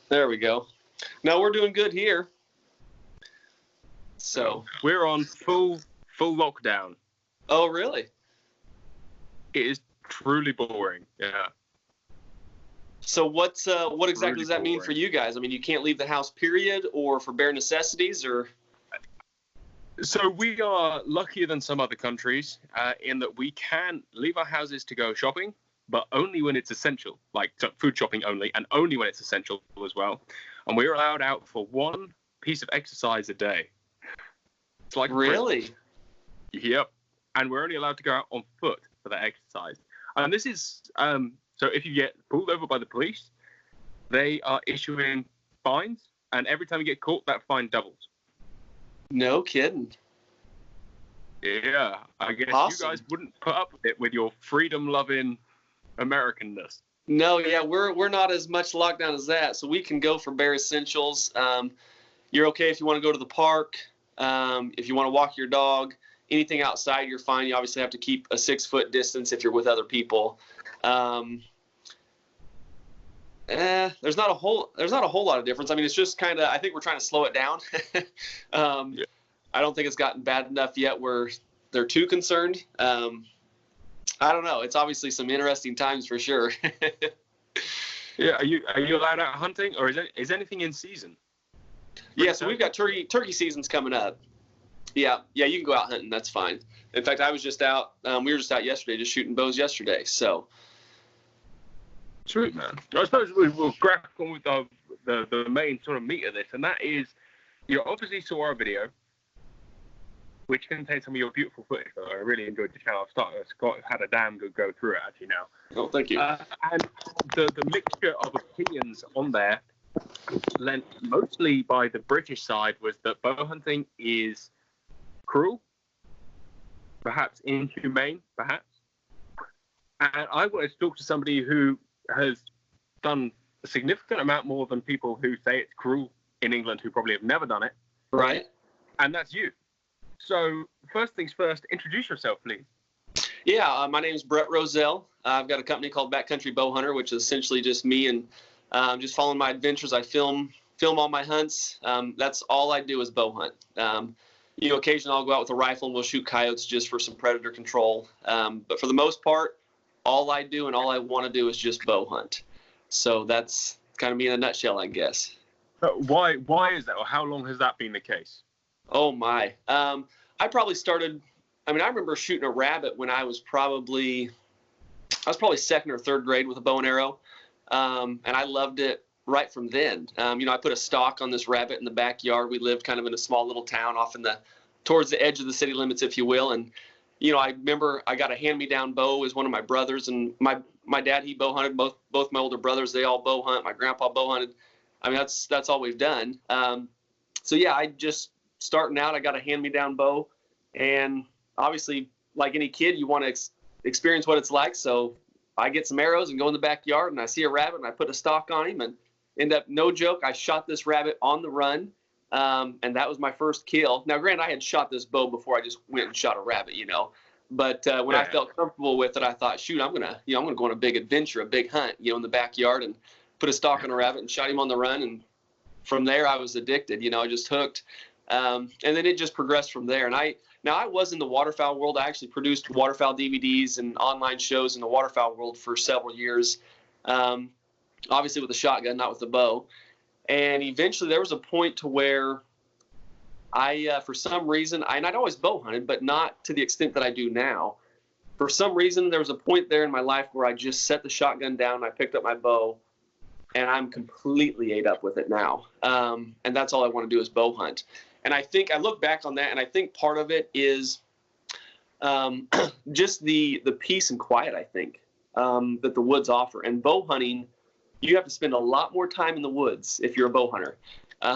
There we go. No, we're doing good here. So we're on full lockdown. Oh, really? It is truly boring. Yeah. So what exactly Really does that mean for you guys? I mean, you can't leave the house, period, or for bare necessities, or? So we are luckier than some other countries in that we can leave our houses to go shopping, but only when it's essential, like food shopping only, and only when it's essential as well. And we're allowed out for one piece of exercise a day. It's like really? Yep. And we're only allowed to go out on foot for that exercise. And this is so if you get pulled over by the police, they are issuing fines, and every time you get caught, that fine doubles. No kidding. Yeah, I guess Awesome. You guys wouldn't put up with it with your freedom-loving Americanness. No, yeah, we're not as much lockdown as that, so we can go for bare essentials. You're okay if you want to go to the park, if you want to walk your dog, anything outside, you're fine. You obviously have to keep a 6-foot distance if you're with other people. There's not a whole lot of difference. I mean, it's just kind of, I think we're trying to slow it down. Yeah. I don't think it's gotten bad enough yet where they're too concerned. I don't know. It's obviously some interesting times for sure. Yeah. Are you allowed out hunting, or is anything in season? Yeah. So we've got turkey seasons coming up. Yeah. You can go out hunting. That's fine. In fact, I was just out. We were just out yesterday, just shooting bows yesterday. So. Sweet, man. I suppose we'll crack on with the main sort of meat of this, and that is, you obviously saw our video, which contains some of your beautiful footage. I really enjoyed the channel. Scott had a damn good go through it, actually, now. Oh, thank you. And the mixture of opinions on there, lent mostly by the British side, was that bow hunting is cruel, perhaps inhumane, perhaps. And I wanted to talk to somebody who has done a significant amount more than people who say it's cruel in England, who probably have never done it. Right. And that's you. So first things first, introduce yourself, please. Yeah, my name is Brett Rousselle. I've got a company called Backcountry Bowhunter, which is essentially just me and just following my adventures. I film all my hunts. That's all I do is bow hunt. Occasionally I'll go out with a rifle and we'll shoot coyotes just for some predator control. But for the most part, all I do and all I want to do is just bow hunt. So that's kind of me in a nutshell, I guess. Why is that, or how long has that been the case? Oh my. I probably started, I remember shooting a rabbit when I was probably 2nd or 3rd grade with a bow and arrow. And I loved it right from then. I put a stock on this rabbit in the backyard. We lived kind of in a small little town off towards the edge of the city limits, if you will. And, I remember I got a hand-me-down bow as one of my brothers, and my dad, he bow hunted. Both my older brothers, they all bow hunt. My grandpa bow hunted. That's all we've done. So yeah, I just starting out, I got a hand-me-down bow, and obviously, like any kid, you want to experience what it's like. So I get some arrows and go in the backyard, and I see a rabbit, and I put a stock on him, and end up, no joke, I shot this rabbit on the run, and that was my first kill. Now, granted, I had shot this bow before I just went and shot a rabbit, But when I felt comfortable with it, I thought, shoot, I'm gonna go on a big adventure, a big hunt, in the backyard, and put a stock on a rabbit and shot him on the run. And from there, I was addicted. I just hooked. And then it just progressed from there. And I was in the waterfowl world. I actually produced waterfowl DVDs and online shows in the waterfowl world for several years. Obviously with a shotgun, not with the bow. And eventually there was a point to where I, for some reason, and I'd always bow hunted, but not to the extent that I do now. For some reason, there was a point there in my life where I just set the shotgun down, and I picked up my bow, and I'm completely ate up with it now. And that's all I want to do is bow hunt. And I think I look back on that, and I think part of it is just the peace and quiet, I think, that the woods offer. And bow hunting, you have to spend a lot more time in the woods if you're a bow hunter,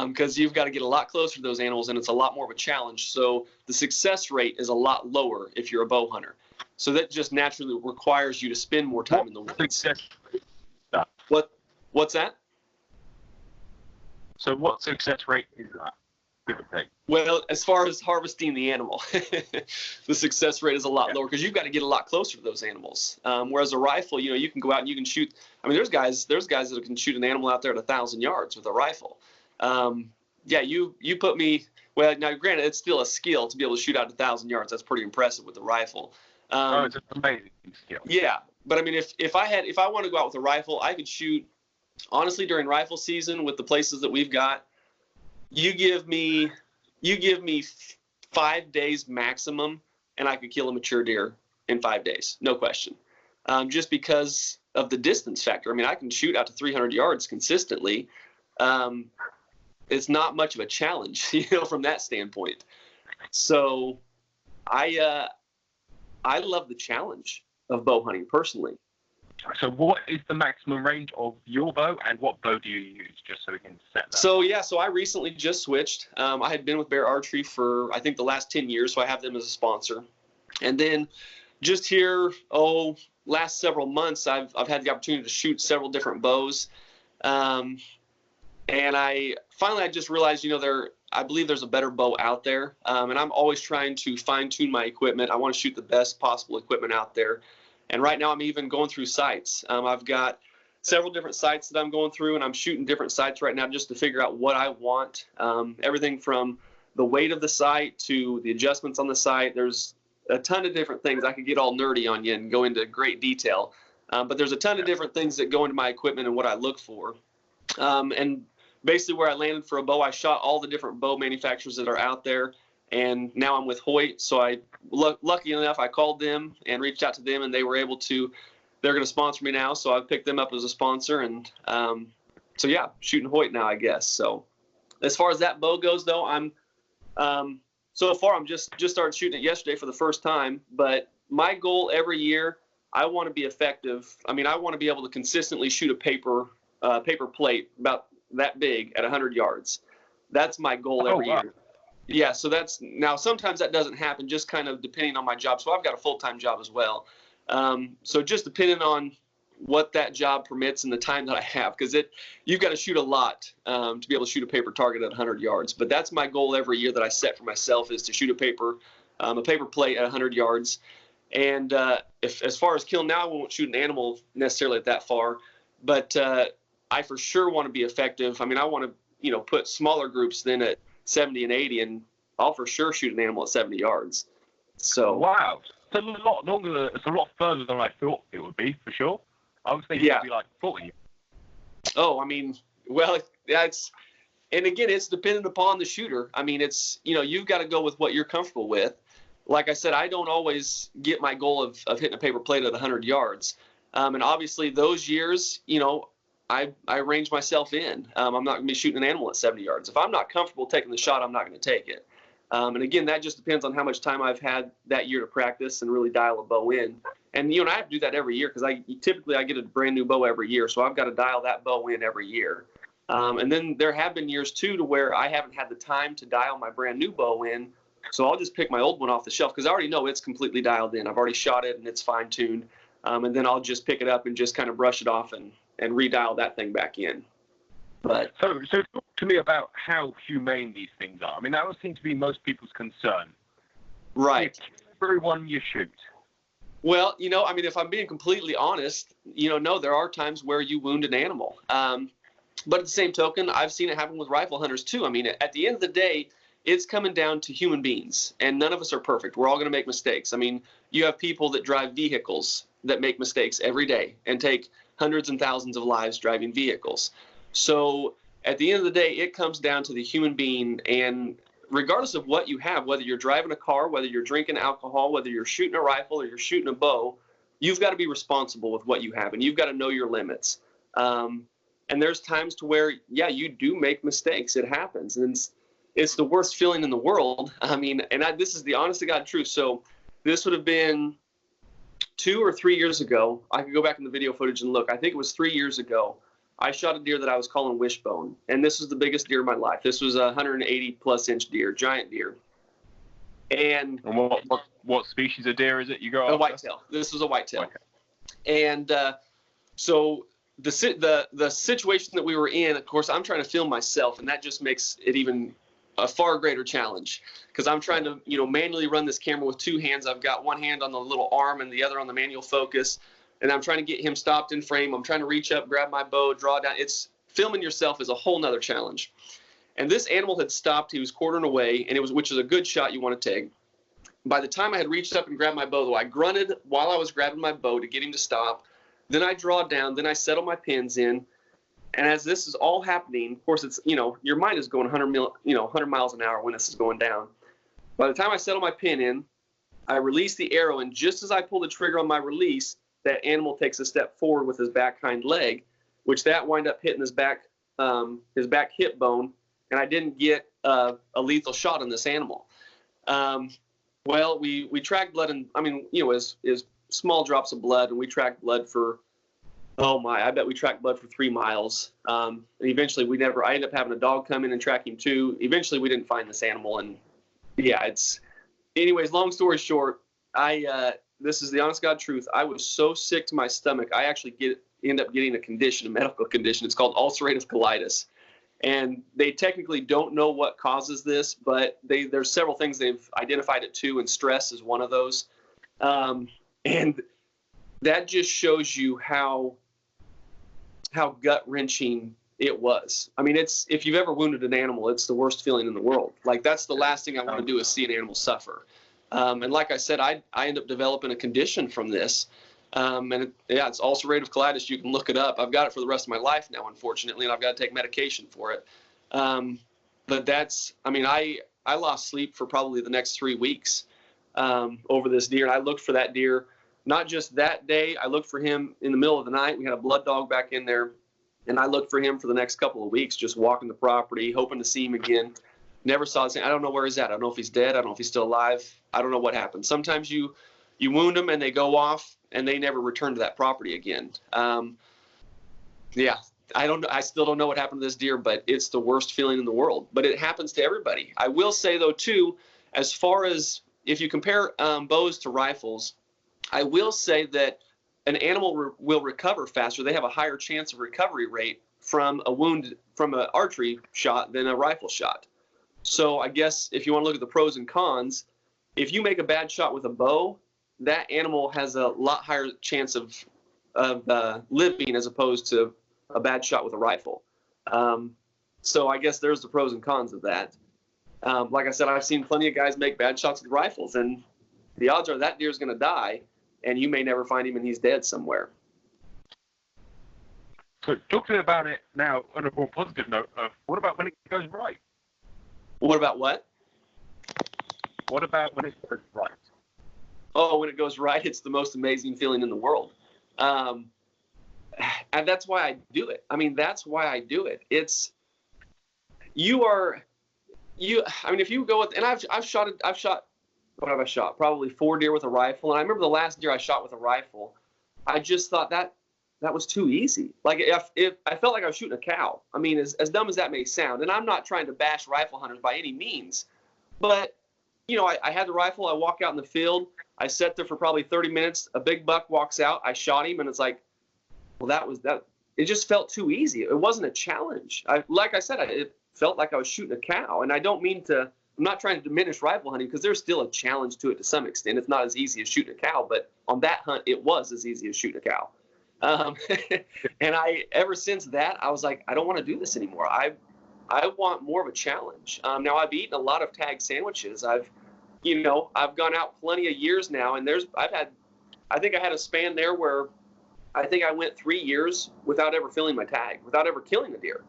because you've got to get a lot closer to those animals, and it's a lot more of a challenge. So the success rate is a lot lower if you're a bow hunter. So that just naturally requires you to spend more time in the woods. What's that? So what success rate is that? give or take? Well, as far as harvesting the animal, the success rate is a lot lower because you've got to get a lot closer to those animals. Whereas a rifle, you can go out and you can shoot. I mean, there's guys that can shoot an animal out there at 1,000 yards with a rifle. You put me. Well, now granted, it's still a skill to be able to shoot out 1,000 yards. That's pretty impressive with the rifle. It's an amazing skill. Yeah, but I mean, if I want to go out with a rifle, I could shoot. Honestly, during rifle season, with the places that we've got, you give me 5 days maximum, and I could kill a mature deer in 5 days, no question. Just because of the distance factor. I mean, I can shoot out to 300 yards consistently. It's not much of a challenge, from that standpoint. So, I love the challenge of bow hunting personally. So what is the maximum range of your bow, and what bow do you use, just so we can set that? So I recently just switched. I had been with Bear Archery for, I think, the last 10 years, so I have them as a sponsor. And then just here, last several months, I've had the opportunity to shoot several different bows. And I just realized, I believe there's a better bow out there. And I'm always trying to fine-tune my equipment. I want to shoot the best possible equipment out there. And right now I'm even going through sights. I've got several different sights that I'm going through, and I'm shooting different sights right now just to figure out what I want. Everything from the weight of the sight to the adjustments on the sight. There's a ton of different things. I could get all nerdy on you and go into great detail. But there's a ton of different things that go into my equipment and what I look for. And basically where I landed for a bow, I shot all the different bow manufacturers that are out there. And now I'm with Hoyt, so lucky enough, I called them and reached out to them, and they were able to. They're going to sponsor me now, so I've picked them up as a sponsor, and shooting Hoyt now, I guess. So, as far as that bow goes, though, I'm so far I'm just started shooting it yesterday for the first time. But my goal every year, I want to be effective. I mean, I want to be able to consistently shoot a paper plate about that big at 100 yards. That's my goal every year. Yeah, so now sometimes that doesn't happen, just kind of depending on my job. So I've got a full-time job as well. So just depending on what that job permits and the time that I have, because you've got to shoot a lot to be able to shoot a paper target at 100 yards. But that's my goal every year that I set for myself, is to shoot a paper plate at 100 yards. And as far as kill now, I won't shoot an animal necessarily at that far, but I for sure want to be effective. I mean, I want to put smaller groups then at 70 and 80, and I'll for sure shoot an animal at 70 yards. So wow, it's a lot longer. It's a lot further than I thought it would be, for sure. I was thinking it'd be like 40. Oh, I mean, well, and again, it's dependent upon the shooter. I mean, it's you've got to go with what you're comfortable with. Like I said, I don't always get my goal of hitting a paper plate at 100 yards, and obviously those years, I range myself in. I'm not going to be shooting an animal at 70 yards. If I'm not comfortable taking the shot, I'm not going to take it. And again, that just depends on how much time I've had that year to practice and really dial a bow in. And I have to do that every year, because I get a brand new bow every year, so I've got to dial that bow in every year. And then there have been years too to where I haven't had the time to dial my brand new bow in, so I'll just pick my old one off the shelf because I already know it's completely dialed in. I've already shot it and it's fine tuned, and then I'll just pick it up and just kind of brush it off and redial that thing back in. But so talk to me about how humane these things are. I mean, that would seem to be most people's concern. Right. Everyone you shoot. Well, I mean, if I'm being completely honest, no, there are times where you wound an animal. But at the same token, I've seen it happen with rifle hunters too. I mean, at the end of the day, it's coming down to human beings, and none of us are perfect. We're all going to make mistakes. I mean, you have people that drive vehicles that make mistakes every day and take hundreds and thousands of lives driving vehicles. So at the end of the day, it comes down to the human being, and regardless of what you have, whether you're driving a car, whether you're drinking alcohol, whether you're shooting a rifle or you're shooting a bow, you've got to be responsible with what you have, and you've got to know your limits. And there's times to where, you do make mistakes. It happens, and it's the worst feeling in the world. I mean, and this is the honest to God truth. So this would have been 2 or 3 years ago. I could go back in the video footage and look. I think it was 3 years ago. I shot a deer that I was calling wishbone, and this was the biggest deer of my life. This was a 180+ inch deer, giant deer. And what species of deer is it you go after? A whitetail. This was a whitetail. Okay. And so the situation that we were in, of course, I'm trying to film myself, and that just makes it even a far greater challenge because I'm trying to, manually run this camera with two hands. I've got one hand on the little arm and the other on the manual focus, and I'm trying to get him stopped in frame. I'm trying to reach up, grab my bow, draw down. It's filming yourself is a whole nother challenge. And this animal had stopped. He was quartering away, which is a good shot you want to take. By the time I had reached up and grabbed my bow, though, I grunted while I was grabbing my bow to get him to stop. Then I draw down. Then I settle my pins in. And as this is all happening, of course, it's, your mind is going 100 miles an hour when this is going down. By the time I settle my pin in, I release the arrow, and just as I pull the trigger on my release, that animal takes a step forward with his back hind leg, which that wind up hitting his back hip bone, and I didn't get a lethal shot on this animal. Well, we tracked blood, and is small drops of blood, and we tracked blood for. I bet we tracked blood for 3 miles. And eventually I ended up having a dog come in and track him too. Eventually we didn't find this animal. And anyways, long story short, this is the honest God truth. I was so sick to my stomach. I actually end up getting a medical condition. It's called ulcerative colitis. And they technically don't know what causes this, but there's several things they've identified it to, and stress is one of those. And that just shows you how gut-wrenching it was. I mean, if you've ever wounded an animal, it's the worst feeling in the world. Like, that's the last thing I want to do is see an animal suffer. And like I said, I end up developing a condition from this. It's ulcerative colitis. You can look it up. I've got it for the rest of my life now, unfortunately, and I've got to take medication for it. But I lost sleep for probably the next 3 weeks over this deer. And I looked for that deer. Not just that day, I looked for him in the middle of the night. We had a blood dog back in there, and I looked for him for the next couple of weeks, just walking the property, hoping to see him again. Never saw his name. I don't know where he's at. I don't know if he's dead. I don't know if he's still alive. I don't know what happened. Sometimes you wound them and they go off and they never return to that property again. I still don't know what happened to this deer, but it's the worst feeling in the world. But it happens to everybody. I will say, though, too, as far as if you compare bows to rifles, I will say that an animal will recover faster. They have a higher chance of recovery rate from a wound from an archery shot than a rifle shot. So I guess if you want to look at the pros and cons, if you make a bad shot with a bow, that animal has a lot higher chance of living as opposed to a bad shot with a rifle. So I guess there's the pros and cons of that. Like I said, I've seen plenty of guys make bad shots with rifles, and the odds are that deer's going to die, and you may never find him and he's dead somewhere. So talking about it now on a more positive note, what about when it goes right? What about what? What about when it goes right? Oh, when it goes right, it's the most amazing feeling in the world. And that's why I do it. I mean, that's why I do it. If you go with, and I've shot, what have I shot? Probably 4 deer with a rifle. And I remember the last deer I shot with a rifle, I just thought that was too easy. Like, if I felt like I was shooting a cow. I mean, as dumb as that may sound, and I'm not trying to bash rifle hunters by any means, but I had the rifle. I walk out in the field. I sat there for probably 30 minutes. A big buck walks out. I shot him, and it's like, well, that. It just felt too easy. It wasn't a challenge. Like I said, it felt like I was shooting a cow. And I don't mean to. I'm not trying to diminish rifle hunting, because there's still a challenge to it to some extent. It's not as easy as shooting a cow, but on that hunt, it was as easy as shooting a cow. And ever since that, I was like, I don't want to do this anymore. I want more of a challenge. Now, I've eaten a lot of tag sandwiches. I've gone out plenty of years now, and I think I had a span there where I think I went 3 years without ever filling my tag, without ever killing a deer.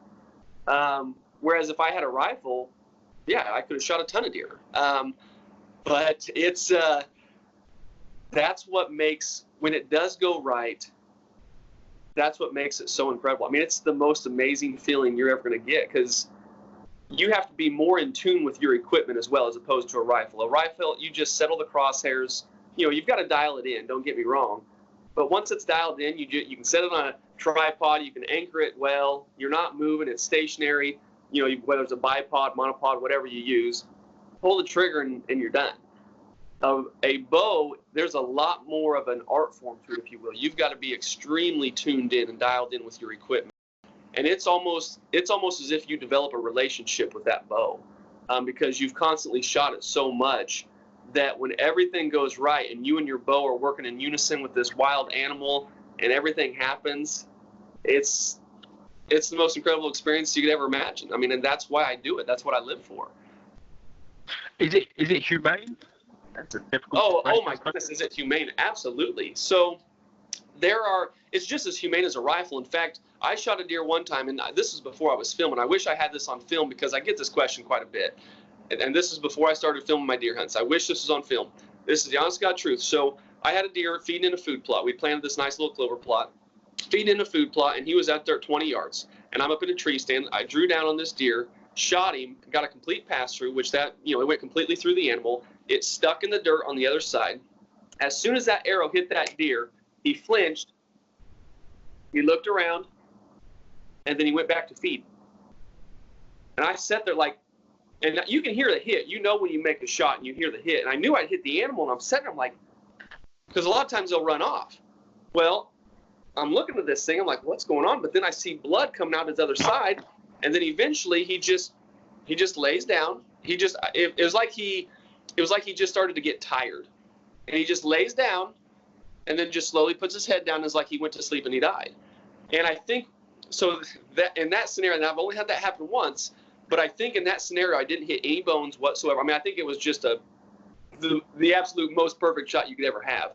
Whereas if I had a rifle, I could have shot a ton of deer. But it's that's what makes, when it does go right, that's what makes it so incredible. I mean, it's the most amazing feeling you're ever going to get, because you have to be more in tune with your equipment as well, as opposed to a rifle. A rifle, you just settle the crosshairs. You've got to dial it in, don't get me wrong. But once it's dialed in, you can set it on a tripod, you can anchor it well, you're not moving, it's stationary. Whether it's a bipod, monopod, whatever you use, pull the trigger and you're done. A bow, there's a lot more of an art form to it, if you will. You've got to be extremely tuned in and dialed in with your equipment. And it's almost as if you develop a relationship with that bow. because you've constantly shot it so much that when everything goes right and you and your bow are working in unison with this wild animal and everything happens, it's the most incredible experience you could ever imagine. I mean, and that's why I do it. That's what I live for. Is it humane? That's a difficult Oh my goodness, is it humane? Absolutely. So it's just as humane as a rifle. In fact, I shot a deer one time, and this is before I was filming. I wish I had this on film because I get this question quite a bit. And this is before I started filming my deer hunts. I wish this was on film. This is the honest God truth. So I had a deer feeding in a food plot. We planted this nice little clover plot, feeding in a food plot, and he was out there at 20 yards. And I'm up in a tree stand. I drew down on this deer, shot him, got a complete pass through, which it went completely through the animal. It stuck in the dirt on the other side. As soon as that arrow hit that deer, he flinched, he looked around, and then he went back to feed. And I sat there like, and you can hear the hit. You know when you make a shot and you hear the hit. And I knew I'd hit the animal, and I'm sitting there, I'm like, because a lot of times they'll run off. Well, I'm looking at this thing, I'm like, what's going on? But then I see blood coming out his other side, and then eventually he just lays down. It was like he just started to get tired. And he just lays down and then just slowly puts his head down. It's like he went to sleep and he died. And I think, so that in that scenario, and I've only had that happen once, but I think in that scenario, I didn't hit any bones whatsoever. I mean, I think it was just the absolute most perfect shot you could ever have.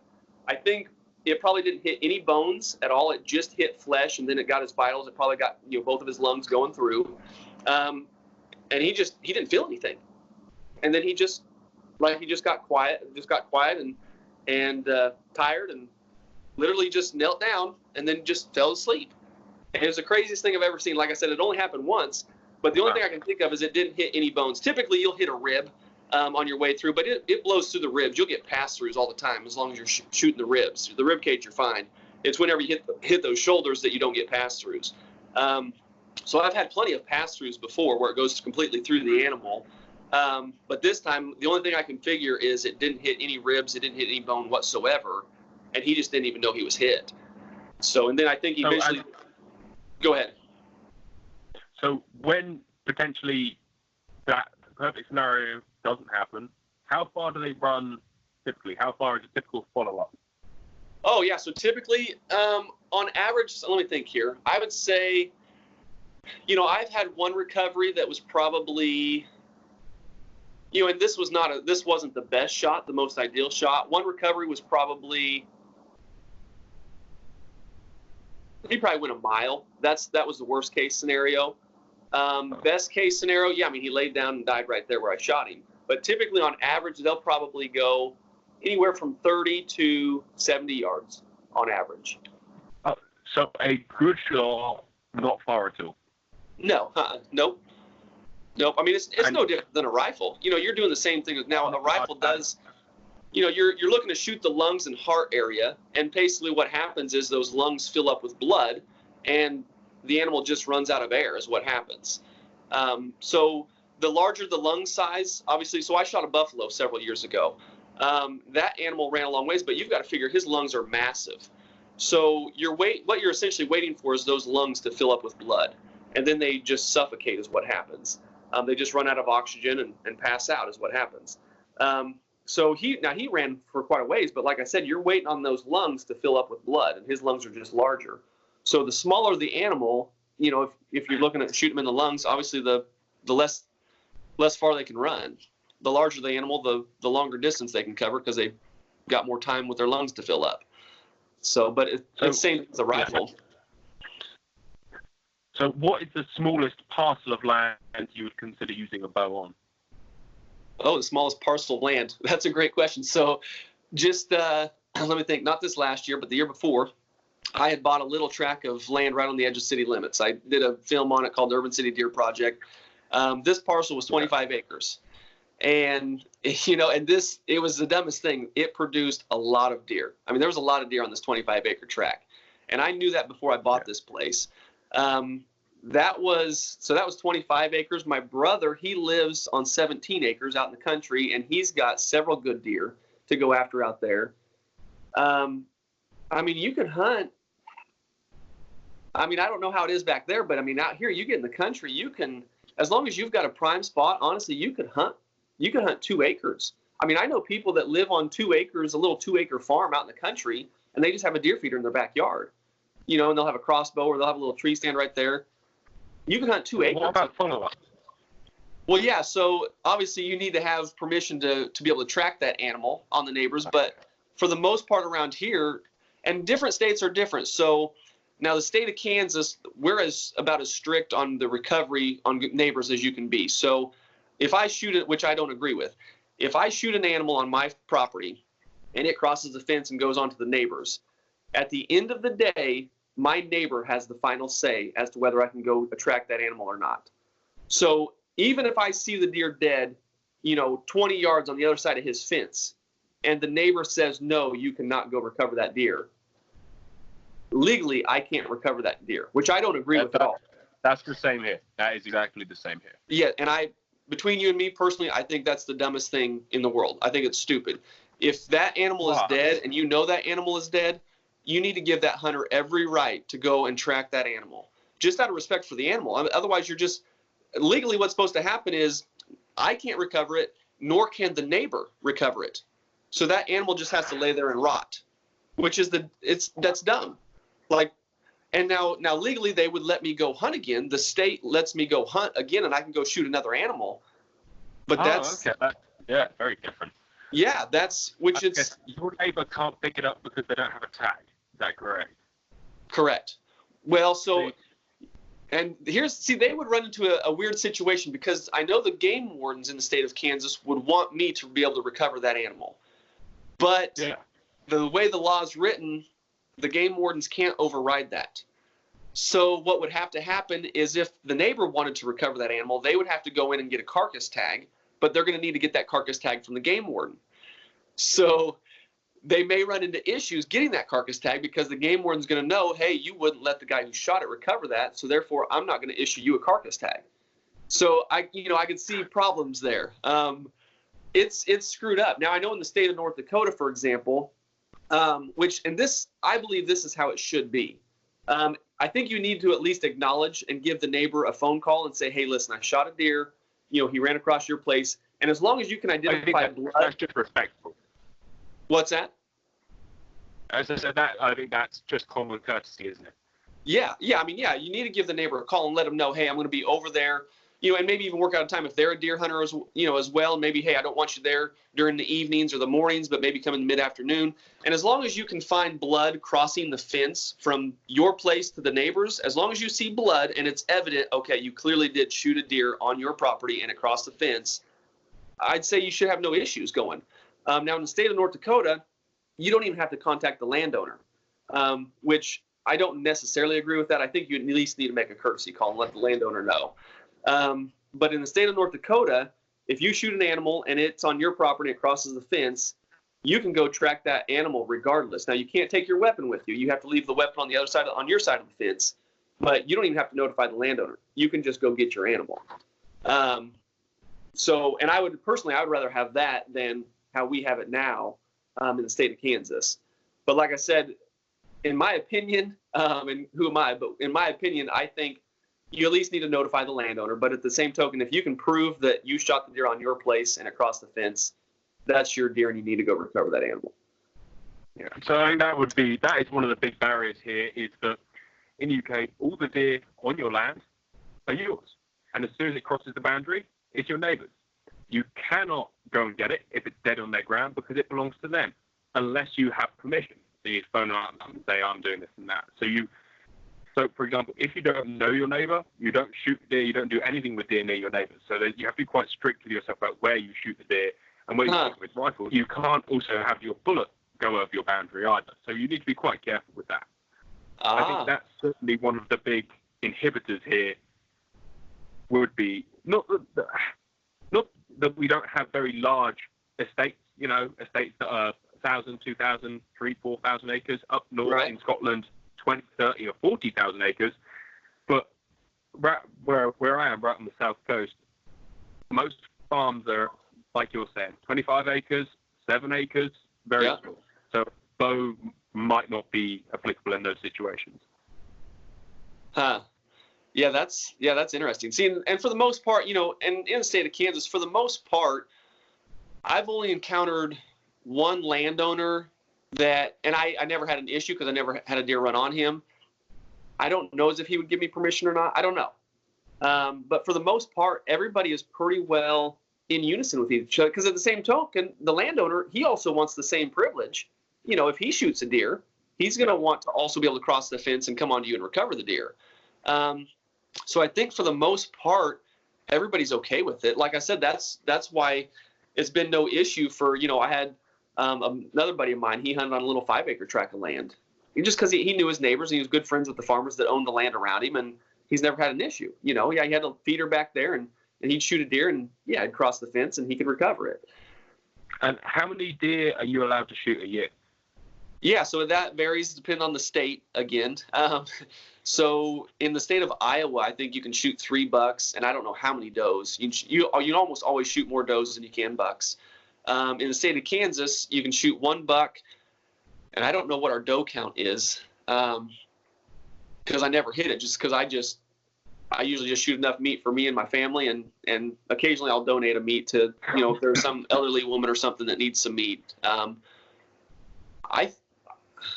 I think it probably didn't hit any bones at all. It just hit flesh, and then it got his vitals. It probably got both of his lungs going through. And he didn't feel anything. And then he just got quiet and tired, and literally just knelt down and then just fell asleep. And it was the craziest thing I've ever seen. Like I said, it only happened once, but the only thing I can think of is it didn't hit any bones. Typically, you'll hit a rib on your way through, but it blows through the ribs. You'll get pass-throughs all the time as long as you're shooting the ribs. The rib cage, you're fine. It's whenever you hit those shoulders that you don't get pass-throughs. So I've had plenty of pass-throughs before where it goes completely through the animal. But this time, the only thing I can figure is it didn't hit any ribs, it didn't hit any bone whatsoever, and he just didn't even know he was hit. So, and then I think eventually... Go ahead. So when potentially that perfect scenario doesn't happen, how far do they run typically? How far is a typical follow-up? Oh, yeah. So typically, on average, so let me think here. I would say, I've had one recovery that was probably... and this wasn't the best shot, the most ideal shot. One recovery was probably, he probably went a mile. That was the worst case scenario. Best case scenario, he laid down and died right there where I shot him. But typically on average, they'll probably go anywhere from 30 to 70 yards on average. So a good shot, not far at all. No, nope. Nope. I mean, it's no different than a rifle. You're doing the same thing. Now, a rifle does, you're looking to shoot the lungs and heart area, and basically what happens is those lungs fill up with blood, and the animal just runs out of air is what happens. So the larger the lung size, obviously, so I shot a buffalo several years ago. That animal ran a long ways, but you've got to figure his lungs are massive. So what you're essentially waiting for is those lungs to fill up with blood, and then they just suffocate is what happens. They just run out of oxygen and pass out is what happens. So he ran for quite a ways, but like I said, you're waiting on those lungs to fill up with blood, and his lungs are just larger. So the smaller the animal, if you're looking at shooting them in the lungs, obviously the less far they can run. The larger the animal, the longer distance they can cover because they've got more time with their lungs to fill up. So, but it's the same as a rifle. Yeah. So what is the smallest parcel of land you would consider using a bow on? Oh, the smallest parcel of land. That's a great question. So just let me think, not this last year, but the year before, I had bought a little tract of land right on the edge of city limits. I did a film on it called the Urban City Deer Project. This parcel was 25 acres. And, it was the dumbest thing. It produced a lot of deer. I mean, there was a lot of deer on this 25-acre tract. And I knew that before I bought this place. That was 25 acres. My brother, he lives on 17 acres out in the country, and he's got several good deer to go after out there. You can hunt. I don't know how it is back there, but out here, you get in the country, you can as long as you've got a prime spot, honestly, you could hunt 2 acres. I mean, I know people that live on 2 acres, a little 2-acre farm out in the country, and they just have a deer feeder in their backyard, and they'll have a crossbow or they'll have a little tree stand right there. You can hunt 2 acres. What about follow-up? Well, yeah, so obviously you need to have permission to be able to track that animal on the neighbors, but for the most part around here, and different states are different. So now the state of Kansas, we're about as strict on the recovery on neighbors as you can be. So if I shoot it, which I don't agree with, if I shoot an animal on my property and it crosses the fence and goes on to the neighbors, at the end of the day, my neighbor has the final say as to whether I can go attract that animal or not. So even if I see the deer dead, 20 yards on the other side of his fence, and the neighbor says, no, you cannot go recover that deer, legally, I can't recover that deer, which I don't agree with at all. That's the same here. That is exactly the same here. Yeah, and between you and me personally, I think that's the dumbest thing in the world. I think it's stupid. If that animal is dead and that animal is dead, you need to give that hunter every right to go and track that animal, just out of respect for the animal. Otherwise, you're just legally what's supposed to happen is I can't recover it, nor can the neighbor recover it. So that animal just has to lay there and rot, which is that's dumb. And now legally they would let me go hunt again. The state lets me go hunt again, and I can go shoot another animal. But that's okay. Yeah, very different. Yeah, your neighbor can't pick it up because they don't have a tag. Is that correct? Correct. Well, and they would run into a weird situation because I know the game wardens in the state of Kansas would want me to be able to recover that animal. But the way the law is written, the game wardens can't override that. So what would have to happen is if the neighbor wanted to recover that animal, they would have to go in and get a carcass tag, but they're going to need to get that carcass tag from the game warden. So they may run into issues getting that carcass tag because the game warden's going to know, hey, you wouldn't let the guy who shot it recover that, so therefore I'm not going to issue you a carcass tag. So I could see problems there. It's screwed up. Now I know in the state of North Dakota, for example, I believe this is how it should be. I think you need to at least acknowledge and give the neighbor a phone call and say, hey, listen, I shot a deer. He ran across your place. And as long as you can identify blood. That's just respectful. What's that? As I said, I think that's just common courtesy, isn't it? Yeah. I mean, you need to give the neighbor a call and let them know, hey, I'm going to be over there. And maybe even work out a time if they're a deer hunter as well. Maybe, hey, I don't want you there during the evenings or the mornings, but maybe come in the mid-afternoon. And as long as you can find blood crossing the fence from your place to the neighbors, as long as you see blood and it's evident, okay, you clearly did shoot a deer on your property and it crossed the fence, I'd say you should have no issues going. Now, in the state of North Dakota, you don't even have to contact the landowner, which I don't necessarily agree with that. I think you at least need to make a courtesy call and let the landowner know. But in the state of North Dakota, if you shoot an animal and it's on your property and it crosses the fence, you can go track that animal regardless. Now, you can't take your weapon with you. You have to leave the weapon on your side of the fence. But you don't even have to notify the landowner. You can just go get your animal. And I would rather have that than how we have it now in the state of Kansas. But like I said, in my opinion, and who am I? But in my opinion, I think you at least need to notify the landowner. But at the same token, if you can prove that you shot the deer on your place and across the fence, that's your deer and you need to go recover that animal. Yeah. So I think that is one of the big barriers here is that in the UK, all the deer on your land are yours. And as soon as it crosses the boundary, it's your neighbour's. You cannot go and get it if it's dead on their ground because it belongs to them, unless you have permission. So you phone them up and say, I'm doing this and that. So, for example, if you don't know your neighbour, you don't shoot deer, you don't do anything with deer near your neighbours. So you have to be quite strict with yourself about where you shoot the deer and where you shoot with rifles. You can't also have your bullet go over your boundary either. So you need to be quite careful with that. I think that's certainly one of the big inhibitors here would be not that we don't have very large estates, estates that are 1,000, 2,000, 3,000, 4,000 acres up north in Scotland, 20, 30 or 40,000 acres. But where I am, right on the south coast, most farms are, like you're saying, 25 acres, 7 acres, very small. So bow might not be applicable in those situations. Yeah, that's interesting. See, and for the most part, and in the state of Kansas, for the most part, I've only encountered one landowner that, and I never had an issue because I never had a deer run on him. I don't know as if he would give me permission or not. I don't know. But for the most part, everybody is pretty well in unison with each other, because at the same token, the landowner, he also wants the same privilege. If he shoots a deer, he's going to want to also be able to cross the fence and come on to you and recover the deer. So I think for the most part, everybody's okay with it. Like I said, that's why it's been no issue for, I had another buddy of mine, he hunted on a little 5-acre tract of land. Just because he knew his neighbors and he was good friends with the farmers that owned the land around him, and he's never had an issue. He had a feeder back there, and he'd shoot a deer, and I'd cross the fence and he could recover it. And how many deer are you allowed to shoot a year? Yeah, so that varies depending on the state again. So in the state of Iowa, I think you can shoot 3 bucks, and I don't know how many does. You almost always shoot more does than you can bucks. In the state of Kansas, you can shoot 1 buck, and I don't know what our doe count is, because I never hit it, just because I usually just shoot enough meat for me and my family, and occasionally I'll donate a meat to, if there's some elderly woman or something that needs some meat.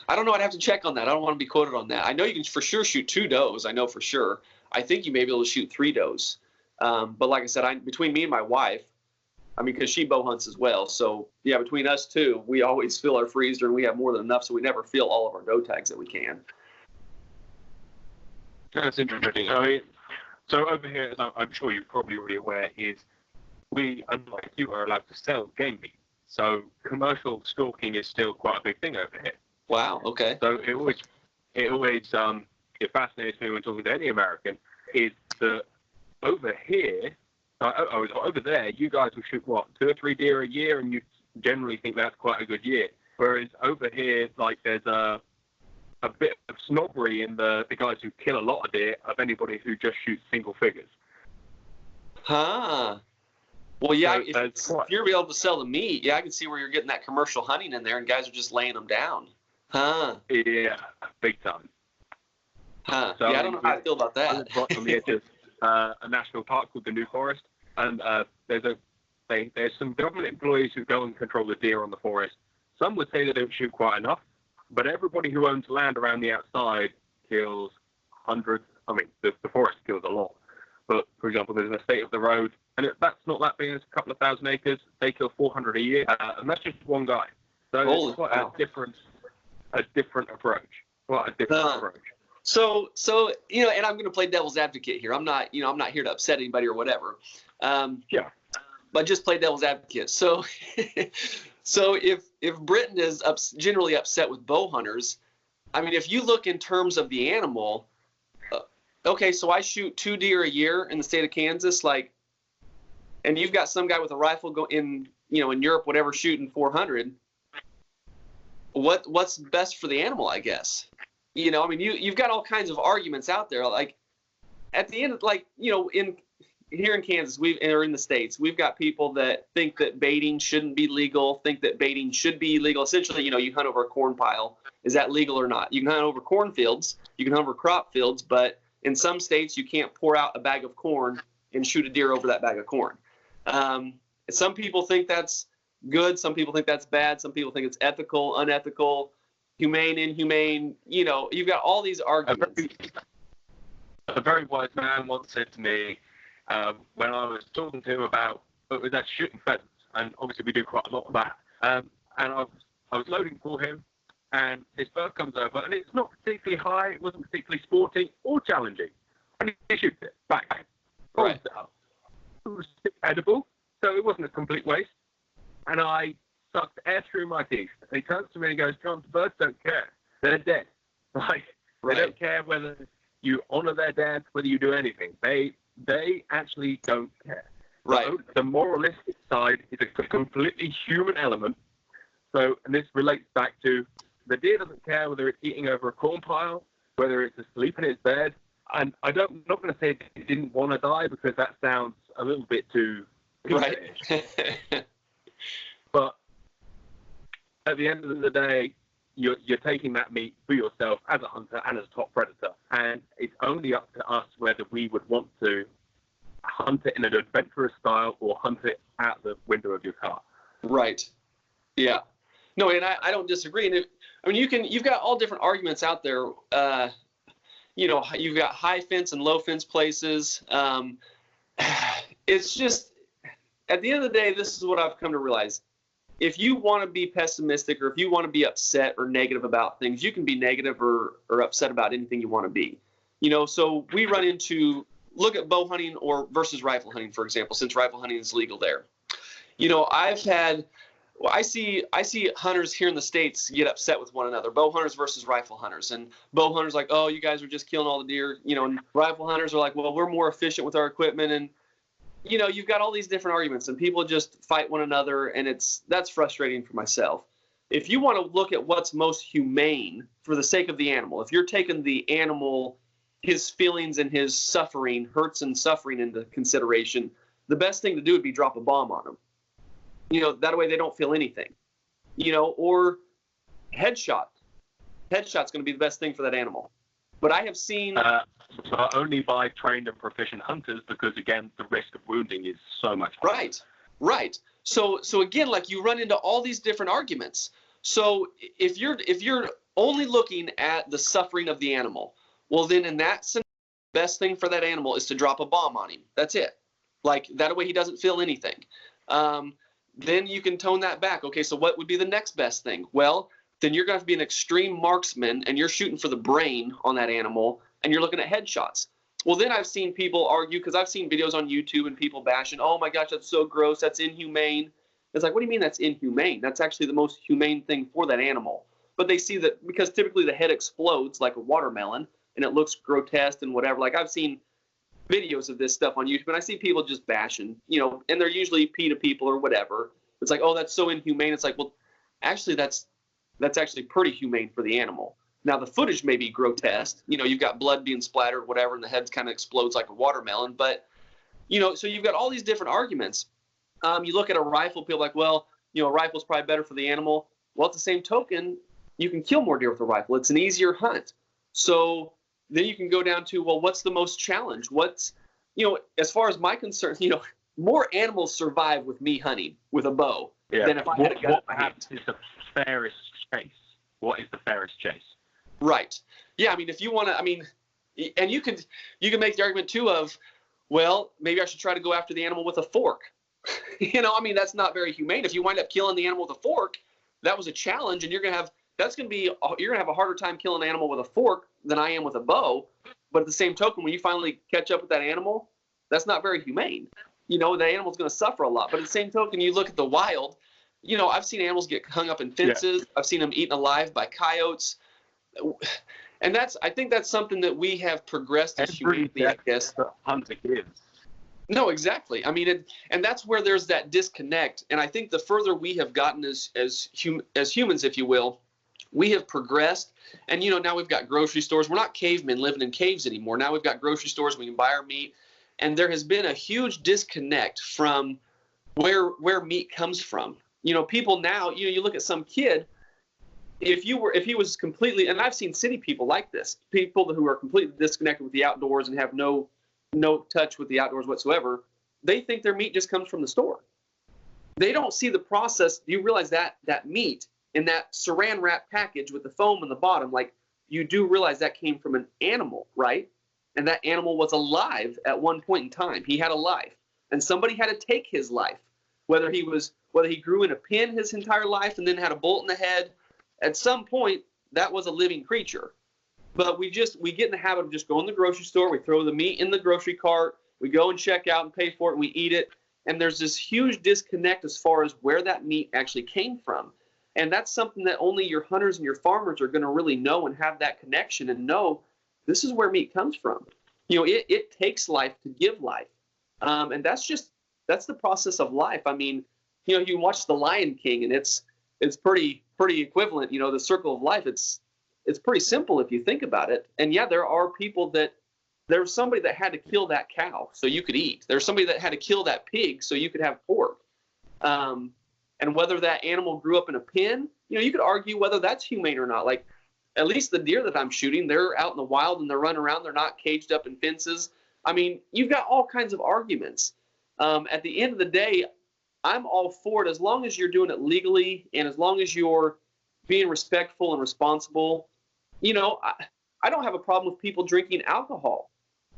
I don't know. I'd have to check on that. I don't want to be quoted on that. I know you can for sure shoot 2 does. I know for sure. I think you may be able to shoot 3 does. But like I said, between me and my wife, because she bow hunts as well. So yeah, between us two, we always fill our freezer, and we have more than enough, so we never fill all of our doe tags that we can. That's interesting. So over here, as I'm sure you're probably already aware, is we, unlike you, are allowed to sell game meat. So commercial stalking is still quite a big thing over here. Wow. Okay. So it always it fascinates me when talking to any American is that over here, over there, you guys will shoot 2 or 3 deer a year, and you generally think that's quite a good year. Whereas over here, there's a bit of snobbery in the guys who kill a lot of deer of anybody who just shoots single figures. Huh. Well, yeah, so if you're able to sell the meat, I can see where you're getting that commercial hunting in there, and guys are just laying them down. Huh. Yeah, big time. Huh. So, I don't know how I feel about that. I live right on the edge of a national park called the New Forest, and there's some government employees who go and control the deer on the forest. Some would say they don't shoot quite enough, but everybody who owns land around the outside kills hundreds. The forest kills a lot. But, for example, there's an estate up the road, and that's not that big. It's a couple of thousand acres. They kill 400 a year, and that's just one guy. So it's quite a different approach. Quite a different approach. So and I'm going to play devil's advocate here. I'm not here to upset anybody or whatever. Yeah. But just play devil's advocate. So, so if Britain is generally upset with bow hunters, if you look in terms of the animal, okay, so I shoot 2 deer a year in the state of Kansas, and you've got some guy with a rifle in Europe, whatever, shooting 400. What's best for the animal, I guess? You've got all kinds of arguments out there. At the end, here in Kansas, or in the States, we've got people that think that baiting shouldn't be legal, think that baiting should be legal. Essentially, you hunt over a corn pile. Is that legal or not? You can hunt over cornfields, you can hunt over crop fields, but in some states, you can't pour out a bag of corn and shoot a deer over that bag of corn. Some people think that's good. Some people think that's bad. Some people think it's ethical, unethical, humane, inhumane. You've got all these arguments. A very wise man once said to me, when I was talking to him about that shooting pheasants, and obviously we do quite a lot of that, and I was loading for him, and his bird comes over, and it's not particularly high, it wasn't particularly sporting or challenging, and he shoots it, bang, right. It was edible, so it wasn't a complete waste, and I sucked air through my teeth, and he turns to me and goes, "John, the birds don't care, they're dead." They don't care whether you honor their death, whether you do anything, they actually don't care. Right. So the moralistic side is a completely human element. So, and this relates back to the deer doesn't care whether it's eating over a corn pile, whether it's asleep in its bed. And I'm not going to say it didn't want to die, because that sounds a little bit too right. But at the end of the day, you're taking that meat for yourself as a hunter and as a top predator, and it's only up to us whether we would want to hunt it in an adventurous style or hunt it out the window of your car. Right. Yeah. No, and I don't disagree. And I mean, you've got all different arguments out there. You've got high fence and low fence places. It's just, at the end of the day, this is what I've come to realize. If you want to be pessimistic, or if you want to be upset or negative about things, you can be negative or upset about anything you want to be. So we run into, look at bow hunting or versus rifle hunting, for example, since rifle hunting is legal there. I see hunters here in the States get upset with one another, bow hunters versus rifle hunters. And bow hunters like, oh, you guys are just killing all the deer. And rifle hunters are like, well, we're more efficient with our equipment. And, you've got all these different arguments, and people just fight one another, and that's frustrating for myself. If you want to look at what's most humane for the sake of the animal, if you're taking the animal, his feelings and his suffering, hurts and suffering into consideration, the best thing to do would be drop a bomb on them. That way they don't feel anything, or headshot. Headshot's going to be the best thing for that animal. But I have seen... But only by trained and proficient hunters, because, again, the risk of wounding is so much higher. Right. So again, like, you run into all these different arguments. So if you're only looking at the suffering of the animal, well, then in that scenario, the best thing for that animal is to drop a bomb on him. That's it. Like, that way he doesn't feel anything. Then you can tone that back. Okay, so what would be the next best thing? Well, then you're going to have to be an extreme marksman, and you're shooting for the brain on that animal, and you're looking at headshots. Well, then I've seen people argue, because I've seen videos on YouTube and people bashing, oh my gosh, that's so gross, that's inhumane. It's like, what do you mean that's inhumane? That's actually the most humane thing for that animal. But they see that, because typically the head explodes like a watermelon, and it looks grotesque and whatever. Like, I've seen videos of this stuff on YouTube, and I see people just bashing, and they're usually PETA people or whatever. It's like, oh, that's so inhumane. It's like, well, actually, that's actually pretty humane for the animal. Now, the footage may be grotesque. You've got blood being splattered, whatever, and the head kind of explodes like a watermelon. But, so you've got all these different arguments. You look at a rifle, people are like, well, a rifle's probably better for the animal. Well, at the same token, you can kill more deer with a rifle. It's an easier hunt. So then you can go down to, well, what's the most challenge? What's, as far as my concern, more animals survive with me hunting with a bow than if I had a gun. What perhaps is the fairest chase? What is the fairest chase? Right. Yeah. I mean, if you want to, and you can make the argument too of, well, maybe I should try to go after the animal with a fork. That's not very humane. If you wind up killing the animal with a fork, that was a challenge, and you're going to have a harder time killing an animal with a fork than I am with a bow. But at the same token, when you finally catch up with that animal, that's not very humane. The animal's going to suffer a lot. But at the same token, you look at the wild, I've seen animals get hung up in fences. Yeah. I've seen them eaten alive by coyotes. And I think that's something that we have progressed as humanity, I guess. Hunting is. No, exactly. And that's where there's that disconnect. And I think the further we have gotten as humans, if you will, we have progressed. And, now we've got grocery stores. We're not cavemen living in caves anymore. Now we've got grocery stores. We can buy our meat. And there has been a huge disconnect from where meat comes from. People now, you look at some kid, if he was completely, and I've seen city people like this, people who are completely disconnected with the outdoors and have no touch with the outdoors whatsoever, they think their meat just comes from the store. They don't see the process. Do you realize that meat in that saran wrap package with the foam on the bottom, like, you do realize that came from an animal, right? And that animal was alive at one point in time. He had a life, and somebody had to take his life, whether he grew in a pen his entire life and then had a bolt in the head. At some point, that was a living creature. But we get in the habit of just going to the grocery store, we throw the meat in the grocery cart, we go and check out and pay for it, and we eat it. And there's this huge disconnect as far as where that meat actually came from. And that's something that only your hunters and your farmers are going to really know and have that connection and know this is where meat comes from. It takes life to give life. And that's the process of life. You watch The Lion King, and it's pretty equivalent. The circle of life. It's pretty simple if you think about it. And yeah, there are people there's somebody that had to kill that cow so you could eat. There's somebody that had to kill that pig so you could have pork. And whether that animal grew up in a pen you could argue whether that's humane or not. Like, at least the deer that I'm shooting, they're out in the wild and they're running around. They're not caged up in fences. I mean, you've got all kinds of arguments. At the end of the day, I'm all for it as long as you're doing it legally and as long as you're being respectful and responsible. I don't have a problem with people drinking alcohol,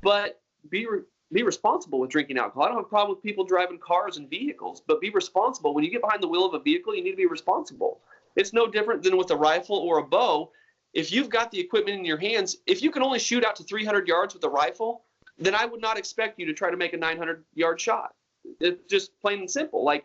but be responsible with drinking alcohol. I don't have a problem with people driving cars and vehicles, but be responsible. When you get behind the wheel of a vehicle, you need to be responsible. It's no different than with a rifle or a bow. If you've got the equipment in your hands, if you can only shoot out to 300 yards with a rifle, then I would not expect you to try to make a 900-yard shot. It's just plain and simple. Like,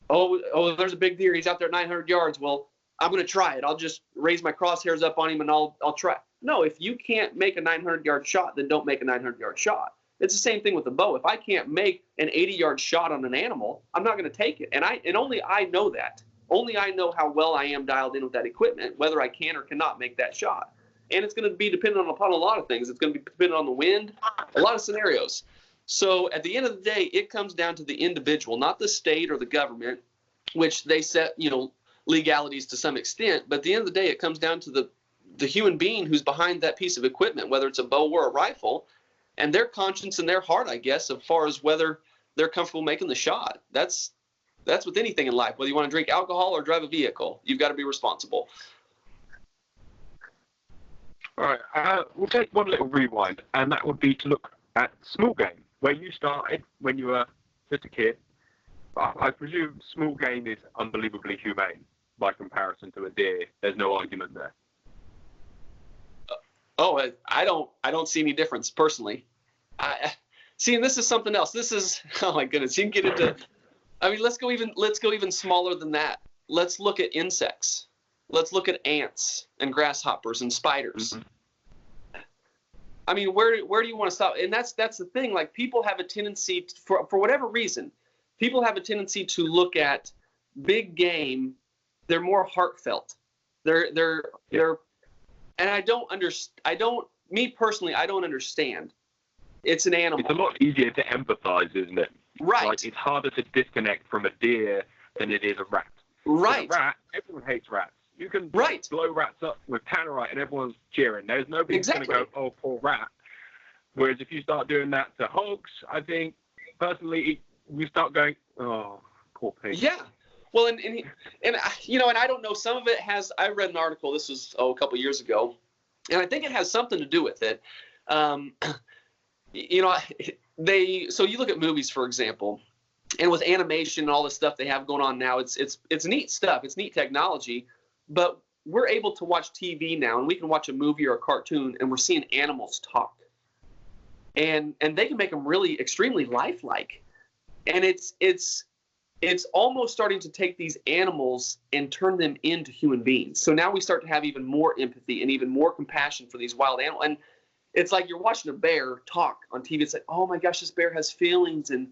oh, there's a big deer. He's out there at 900 yards. Well, I'm going to try it. I'll just raise my crosshairs up on him and I'll try. No, if you can't make a 900-yard shot, then don't make a 900-yard shot. It's the same thing with the bow. If I can't make an 80-yard shot on an animal, I'm not going to take it. And only I know that. Only I know how well I am dialed in with that equipment, whether I can or cannot make that shot. And it's going to be dependent upon a lot of things. It's going to be dependent on the wind, a lot of scenarios. So at the end of the day, it comes down to the individual, not the state or the government, which they set, legalities to some extent. But at the end of the day, it comes down to the human being who's behind that piece of equipment, whether it's a bow or a rifle, and their conscience and their heart, I guess, as far as whether they're comfortable making the shot. That's with anything in life. Whether you want to drink alcohol or drive a vehicle, you've got to be responsible. All right, we'll take one little rewind, and that would be to look at small game, where you started when you were just a kid. I presume small game is unbelievably humane by comparison to a deer. There's no argument there. I don't see any difference personally. See, and this is something else. This is, oh my goodness, you can get into. I mean, let's go even smaller than that. Let's look at insects. Let's look at ants and grasshoppers and spiders. Mm-hmm. I mean, where do you want to stop? And that's the thing. Like, people have a tendency for whatever reason, people have a tendency to look at big game. They're more heartfelt. They're and I don't understand. Me personally, I don't understand. It's an animal. It's a lot easier to empathize, isn't it? Right. Like, it's harder to disconnect from a deer than it is a rat. Right. With a rat, everyone hates rats. You can blow rats up with tannerite and everyone's cheering. There's nobody going to go, oh, poor rat. Whereas if you start doing that to hogs, I think, personally, we start going, oh, poor pig. Yeah. Well, and I don't know, some of it has, I read an article, this was, a couple years ago, and I think it has something to do with it. So you look at movies, for example, and with animation and all the stuff they have going on now, it's neat stuff. It's neat technology, but we're able to watch TV now, and we can watch a movie or a cartoon, and we're seeing animals talk, and they can make them really extremely lifelike, and it's almost starting to take these animals and turn them into human beings. So now we start to have even more empathy and even more compassion for these wild animals. And it's like you're watching a bear talk on TV. It's like, oh my gosh, this bear has feelings, and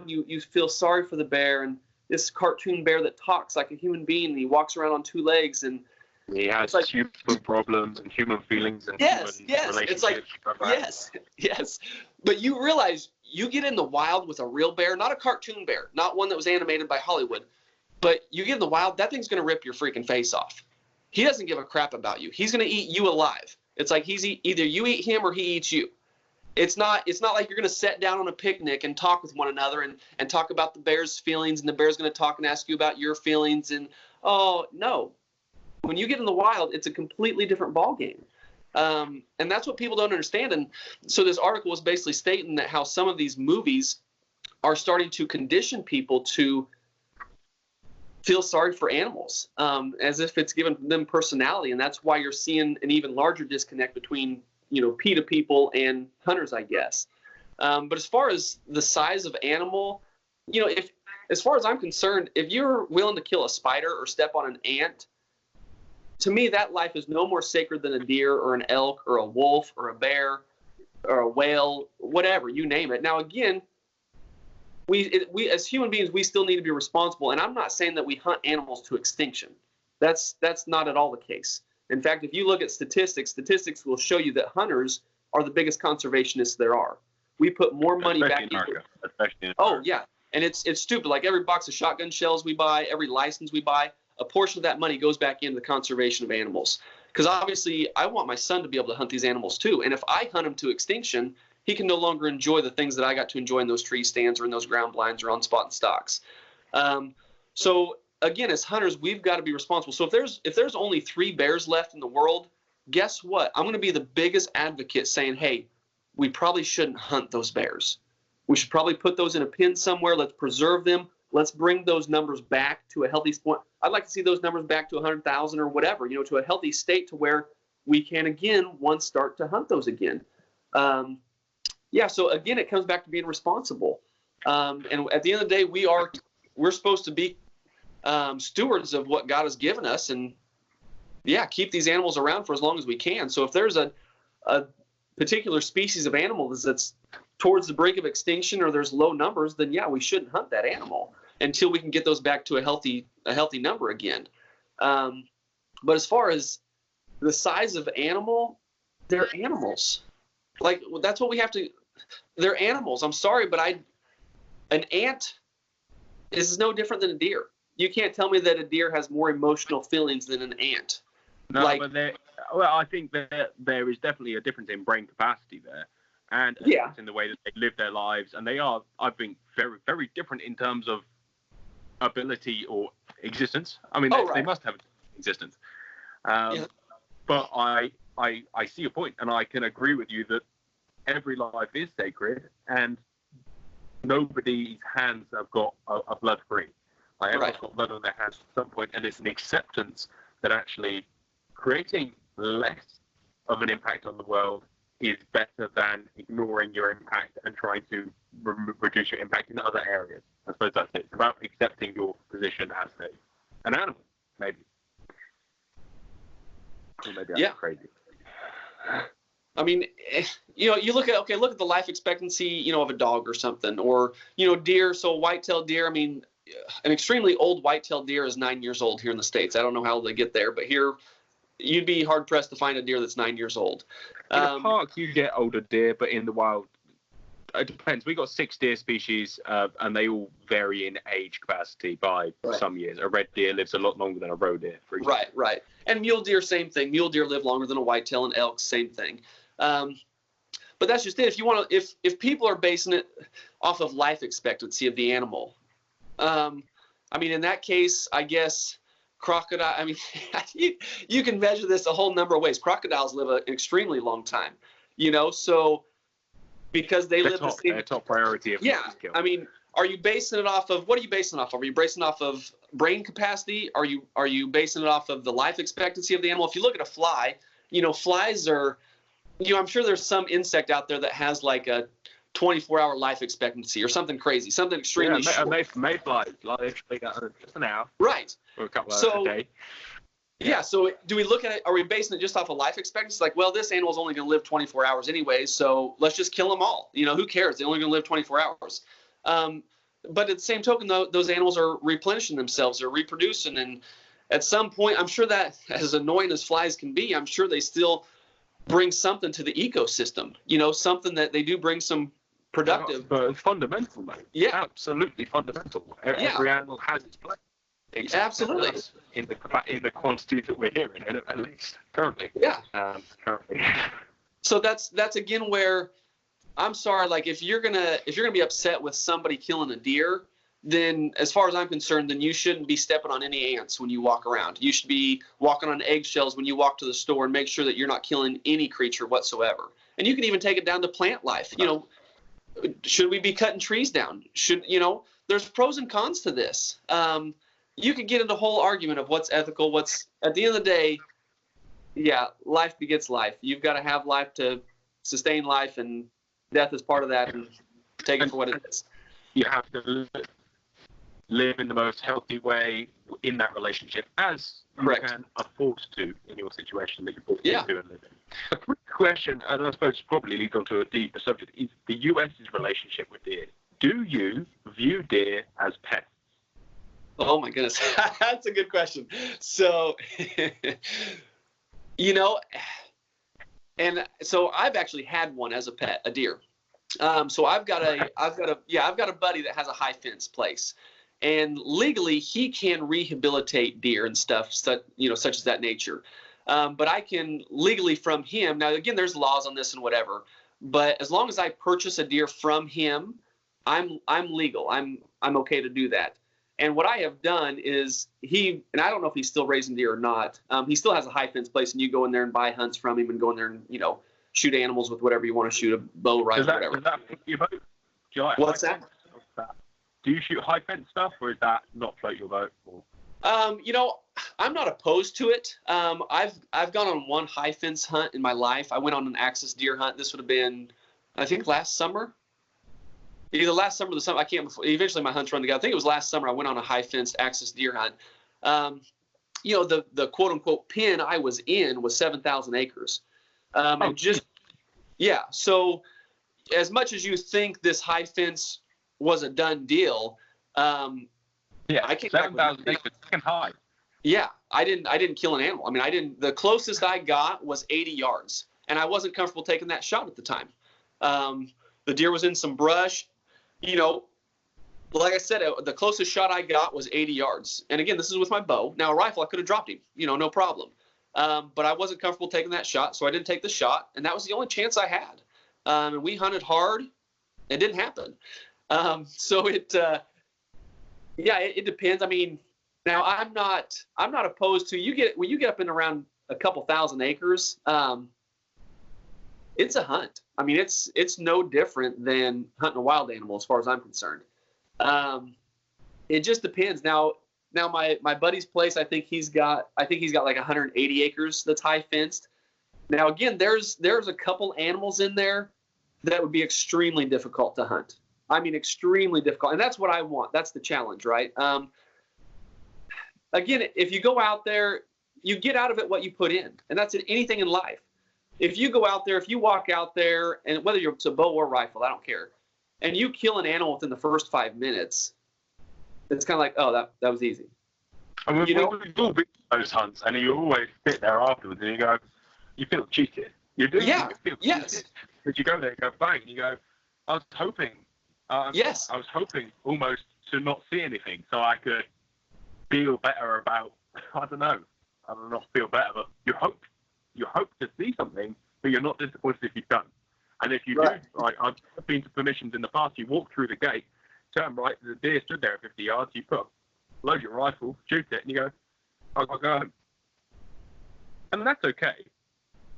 you feel sorry for the bear, and this cartoon bear that talks like a human being, and he walks around on two legs, and he has like human problems and human feelings and human relationships. It's like, yes. But you realize you get in the wild with a real bear, not a cartoon bear, not one that was animated by Hollywood, but you get in the wild, that thing's going to rip your freaking face off. He doesn't give a crap about you. He's going to eat you alive. It's like either you eat him or he eats you. It's not like you're going to sit down on a picnic and talk with one another and talk about the bear's feelings, and the bear's going to talk and ask you about your feelings. And oh no, when you get in the wild, it's a completely different ballgame. And that's what people don't understand. And so this article was basically stating that how some of these movies are starting to condition people to feel sorry for animals, as if it's given them personality. And that's why you're seeing an even larger disconnect between, PETA people and hunters, I guess. But as far as the size of animal, as far as I'm concerned, if you're willing to kill a spider or step on an ant, to me, that life is no more sacred than a deer or an elk or a wolf or a bear or a whale, whatever, you name it. Now, again, we as human beings, we still need to be responsible. And I'm not saying that we hunt animals to extinction. That's not at all the case. In fact, if you look at statistics will show you that hunters are the biggest conservationists there are. We put more money back into it. Oh, yeah. And it's stupid. Like every box of shotgun shells we buy, every license we buy, a portion of that money goes back into the conservation of animals. Because obviously I want my son to be able to hunt these animals too. And if I hunt them to extinction, he can no longer enjoy the things that I got to enjoy in those tree stands or in those ground blinds or on spot and stocks. So again, as hunters, we've got to be responsible. So if there's only 3 bears left in the world, guess what? I'm going to be the biggest advocate saying, hey, we probably shouldn't hunt those bears. We should probably put those in a pen somewhere. Let's preserve them. Let's bring those numbers back to a healthy point. I'd like to see those numbers back to 100,000 or whatever, to a healthy state to where we can again once start to hunt those again. So again, it comes back to being responsible. And at the end of the day, we're supposed to be stewards of what God has given us, and keep these animals around for as long as we can. So if there's a particular species of animal that's towards the brink of extinction or there's low numbers, then we shouldn't hunt that animal until we can get those back to a healthy number again. But as far as the size of animal, they're animals. Like, that's what we have to. They're animals. I'm sorry, but an ant is no different than a deer. You can't tell me that a deer has more emotional feelings than an ant. No, but I think that there is definitely a difference in brain capacity there, and in the way that they live their lives, and they are, I think, very, very different in terms of ability or existence. I mean, they must have existence. But I see your point, and I can agree with you that every life is sacred, and nobody's hands have got a blood free. Everyone's got blood on their hands at some point, and it's an acceptance that actually creating less of an impact on the world is better than ignoring your impact and trying to reduce your impact in other areas. I suppose that's it. It's about accepting your position as an animal, maybe. Or maybe I'm crazy. I mean, you look at the life expectancy, of a dog or something, or, deer. So white-tailed deer, I mean, an extremely old white-tailed deer is 9 years old here in the States. I don't know how they get there, but here you'd be hard-pressed to find a deer that's 9 years old. In a park, you get older deer, but in the wild, it depends. We got 6 deer species, and they all vary in age capacity by some years. A red deer lives a lot longer than a roe deer, for example. Right. And mule deer, same thing. Mule deer live longer than a whitetail, and elk, same thing. But that's just it. If people are basing it off of life expectancy of the animal, I mean, in that case, I guess crocodile. I mean, you can measure this a whole number of ways. Crocodiles live an extremely long time, so because they live the same. Their top priority of kill. I mean, are you basing it off of what are you basing it off of? Are you basing it off of brain capacity? Are you basing it off of the life expectancy of the animal? If you look at a fly, flies are, I'm sure there's some insect out there that has like a 24-hour life expectancy or something crazy, something extremely short. Mayflies, they got just an hour. Right. Or a couple hours a day. Yeah, so do we look at it, are we basing it just off of life expectancy? Like, well, this animal's only going to live 24 hours anyway, so let's just kill them all. Who cares? They're only going to live 24 hours. But at the same token, though, those animals are replenishing themselves. They're reproducing. And at some point, I'm sure that, as annoying as flies can be, I'm sure they still bring something to the ecosystem. Something that they do bring some productive. But it's fundamental, mate. Yeah. Absolutely fundamental. Every animal has its place. Absolutely. In the quantity that we're hearing, at least currently. Yeah. Currently. So that's again where I'm sorry. Like, if you're gonna be upset with somebody killing a deer, then as far as I'm concerned, then you shouldn't be stepping on any ants when you walk around. You should be walking on eggshells when you walk to the store and make sure that you're not killing any creature whatsoever. And you can even take it down to plant life. Should we be cutting trees down? There's pros and cons to this. You could get into a whole argument of what's ethical, what's, at the end of the day, life begets life. You've got to have life to sustain life, and death is part of that, and take it for what it is. You have to live in the most healthy way in that relationship, as you can afford to in your situation that you're forced to and live in. A quick question, and I suppose probably leads on to a deeper subject, is the US's relationship with deer. Do you view deer as pets? Oh my goodness, that's a good question. So, and so I've actually had one as a pet, a deer. So I've got a buddy that has a high fence place, And legally, he can rehabilitate deer and stuff, such as that nature. But I can legally from him. Now, again, there's laws on this and whatever. But as long as I purchase a deer from him, I'm legal. I'm okay to do that. And what I have done is and I don't know if he's still raising deer or not. He still has a high fence place, and you go in there and buy hunts from him and go in there and shoot animals with whatever you want to shoot, a bow, rifle, whatever. Does that float your boat? Do you like What's that? Do you shoot high fence stuff, or is that not float your boat? Or? I'm not opposed to it. I've gone on one high fence hunt in my life. I went on an axis deer hunt. This would have been, I think, last summer. Either last summer or the summer. I can't. Eventually, my hunts run together. I think it was last summer. I went on a high fenced axis deer hunt. The quote unquote pen I was in was 7,000 acres. So as much as you think this high fence was a done deal, I came 7,000 acres high. Yeah, I didn't kill an animal. I mean, the closest I got was 80 yards, and I wasn't comfortable taking that shot at the time. The deer was in some brush, like I said, the closest shot I got was 80 yards. And again, this is with my bow. Now a rifle, I could have dropped him, no problem. But I wasn't comfortable taking that shot, so I didn't take the shot, and that was the only chance I had. And we hunted hard. It didn't happen. It depends. I mean, now I'm not opposed to when you get up in around a couple thousand acres. It's a hunt. I mean, it's no different than hunting a wild animal as far as I'm concerned. It just depends. Now my buddy's place, I think he's got like 180 acres that's high fenced. Now again, there's a couple animals in there that would be extremely difficult to hunt. I mean, extremely difficult. And that's what I want. That's the challenge, right? Again, if you go out there, you get out of it what you put in. And that's anything in life. If you go out there, if you walk out there, and whether it's a bow or rifle, I don't care, and you kill an animal within the first 5 minutes, it's kind of like, oh, that was easy. I mean, we've all been to those hunts, and you always sit there afterwards, and you feel cheated. You do. Yeah. You feel yes. Cheated. But you go there, you go bang, and you go, I was hoping. Yes. I was hoping almost to not see anything, so I could feel better about. I don't know, not feel better, but you hope to see something, but you're not disappointed if you don't. And if you do, like I've been to permissions in the past, you walk through the gate, turn right, the deer stood there at 50 yards, you load your rifle, shoot it, and you go, I've got to go home. And that's okay.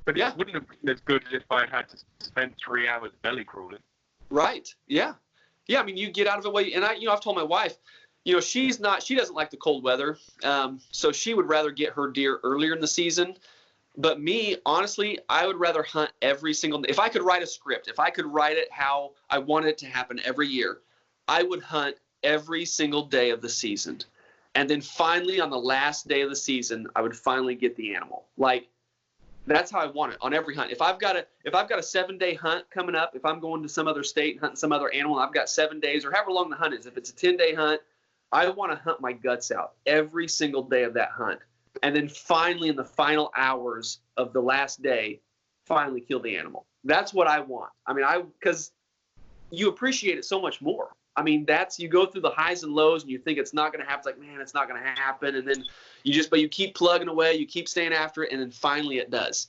But it wouldn't have been as good as if I had to spend 3 hours belly crawling. Right. Yeah. Yeah. I mean, you get out of it and I've told my wife, she doesn't like the cold weather. So she would rather get her deer earlier in the season. But me, honestly, I would rather hunt every single day. If I could write a script, if I could write it how I want it to happen every year, I would hunt every single day of the season. And then finally, on the last day of the season, I would finally get the animal. Like, that's how I want it on every hunt. If I've got a 7-day hunt coming up, if I'm going to some other state and hunting some other animal, and I've got 7 days or however long the hunt is, if it's a 10-day hunt, I want to hunt my guts out every single day of that hunt. And then finally, in the final hours of the last day, finally kill the animal. That's what I want. I mean, because you appreciate it so much more. I mean, you go through the highs and lows and you think it's not going to happen. It's like, man, it's not going to happen. And then but you keep plugging away, you keep staying after it, and then finally it does.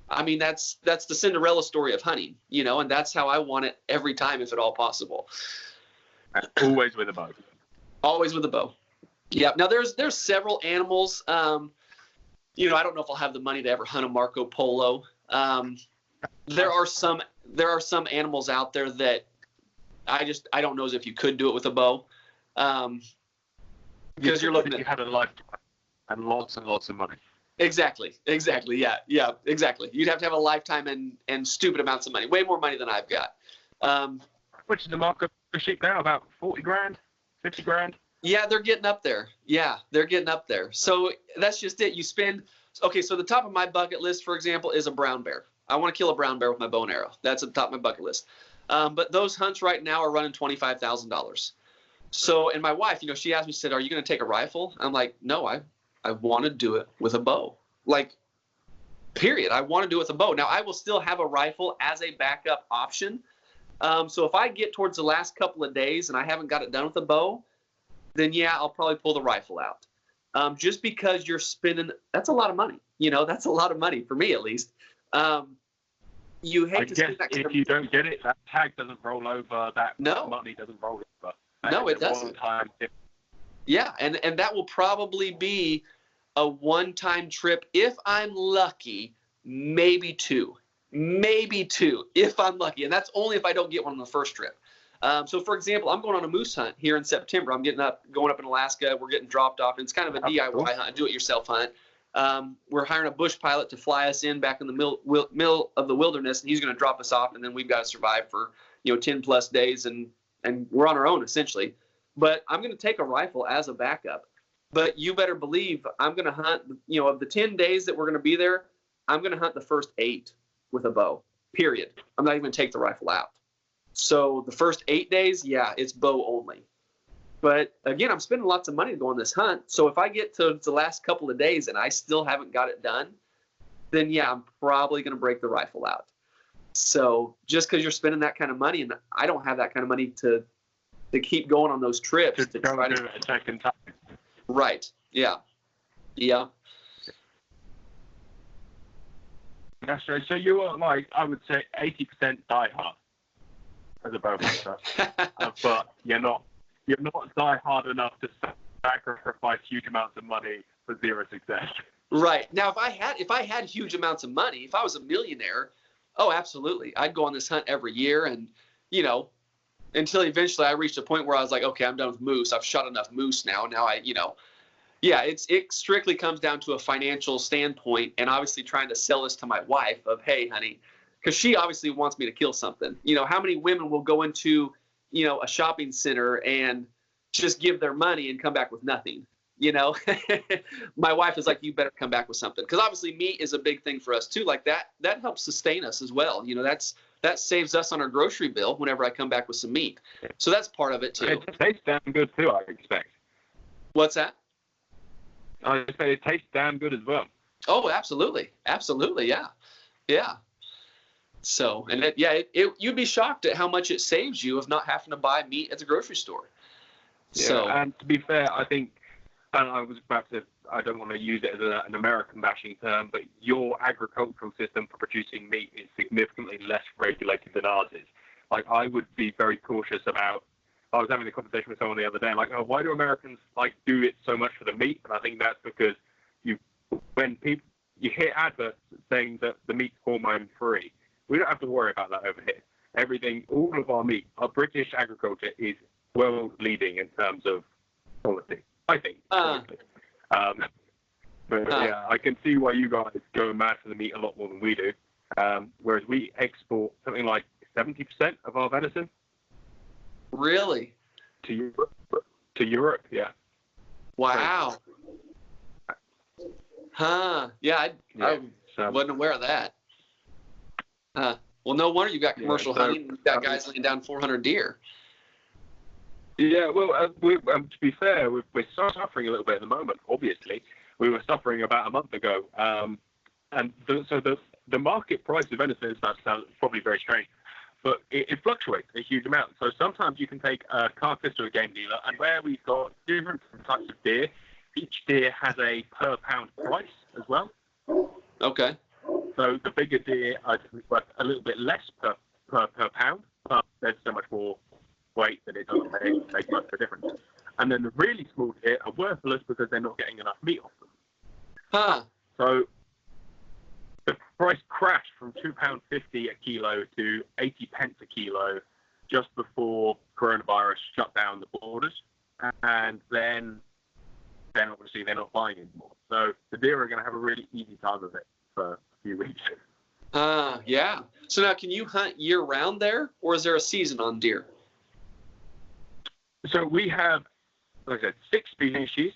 I mean, that's the Cinderella story of hunting, and that's how I want it every time, if at all possible. Always with a bow. Always with a bow. Yeah. Now there's several animals. I don't know if I'll have the money to ever hunt a Marco Polo. There are some animals out there that I don't know if you could do it with a bow. Because you're looking at, you had a lifetime and lots of money. Exactly. Yeah, exactly. You'd have to have a lifetime and stupid amounts of money, way more money than I've got. Which is the market for sheep now? About 40 grand, 50 grand. Yeah, they're getting up there. So that's just it. So the top of my bucket list, for example, is a brown bear. I want to kill a brown bear with my bow and arrow. That's at the top of my bucket list. But those hunts right now are running $25,000. So, and my wife, she asked me, she said, are you going to take a rifle? I'm like, no, I want to do it with a bow. Like, period. I want to do it with a bow. Now, I will still have a rifle as a backup option. So if I get towards the last couple of days and I haven't got it done with a bow, then yeah, I'll probably pull the rifle out. Just because you're spending, that's a lot of money. You know, that's a lot of money for me at least. You hate I to guess spend that kind if of, you don't get it, that tag doesn't roll over, that No. money doesn't roll over. No, it doesn't. Yeah, and that will probably be a one-time trip if I'm lucky, maybe two if I'm lucky, and that's only if I don't get one on the first trip. So, for example, I'm going on a moose hunt here in September. I'm going up in Alaska. We're getting dropped off, and it's kind of a DIY hunt, a do-it-yourself hunt. We're hiring a bush pilot to fly us in back in the middle of the wilderness, and he's going to drop us off, and then we've got to survive for 10+ days, and we're on our own essentially. But I'm going to take a rifle as a backup. But you better believe I'm going to hunt. Of the 10 days that we're going to be there, I'm going to hunt the first 8 with a bow. Period. I'm not even going to take the rifle out. So the first 8 days, yeah, it's bow only. But again, I'm spending lots of money to go on this hunt. So if I get to the last couple of days and I still haven't got it done, then yeah, I'm probably going to break the rifle out. So just because you're spending that kind of money, and I don't have that kind of money to keep going on those trips. To try to do it a second time. Right. Yeah. Yeah. That's right. So you are like, I would say, 80% diehard as a bow hunter, but you're not diehard enough to sacrifice huge amounts of money for zero success. Right. Now, if I had huge amounts of money, if I was a millionaire, oh, absolutely, I'd go on this hunt every year, and until eventually I reached a point where I was like, okay, I'm done with moose. I've shot enough moose now. Now it strictly comes down to a financial standpoint, and obviously trying to sell this to my wife of, hey, honey, because she obviously wants me to kill something. How many women will go into, a shopping center and just give their money and come back with nothing? My wife is like, you better come back with something, because obviously meat is a big thing for us too. Like that helps sustain us as well. That saves us on our grocery bill whenever I come back with some meat. So that's part of it too. It tastes damn good too, I expect. What's that? I say it tastes damn good as well. Oh, absolutely. Absolutely. Yeah. Yeah. So, and you'd be shocked at how much it saves you of not having to buy meat at the grocery store. Yeah, so, and to be fair, I think, and I don't want to use it as an American bashing term, but your agricultural system for producing meat is significantly less regulated than ours is. Like, I would be very cautious about, I was having a conversation with someone the other day, like, oh, why do Americans do it so much for the meat? And I think that's because you hear adverts saying that the meat's hormone free. We don't have to worry about that over here. All of our meat, our British agriculture is world leading in terms of quality, I think. Yeah, I can see why you guys go mad for the meat a lot more than we do. Whereas we export something like 70% of our venison. Really? To Europe, yeah. Wow. Huh. Yeah, I wasn't aware of that. Well, no wonder you got commercial hunting. You've got guys laying down 400 deer. Yeah, well, to be fair, we're suffering a little bit at the moment, obviously. We were suffering about a month ago. And so the market price of venison sounds probably very strange, but it fluctuates a huge amount. So sometimes you can take a carcass to a game dealer, and where we've got different types of deer, each deer has a per pound price as well. Okay. So the bigger deer are worth a little bit less per pound, but there's so much more weight that it doesn't make much of a difference. And then the really small deer are worthless because they're not getting enough meat off them. Huh. So the price crashed from £2.50 a kilo to 80 pence a kilo just before coronavirus shut down the borders. And then obviously they're not buying anymore. So the deer are going to have a really easy time of it for a few weeks. Yeah. So now, can you hunt year-round there, or is there a season on deer? So we have, like I said, 6 species.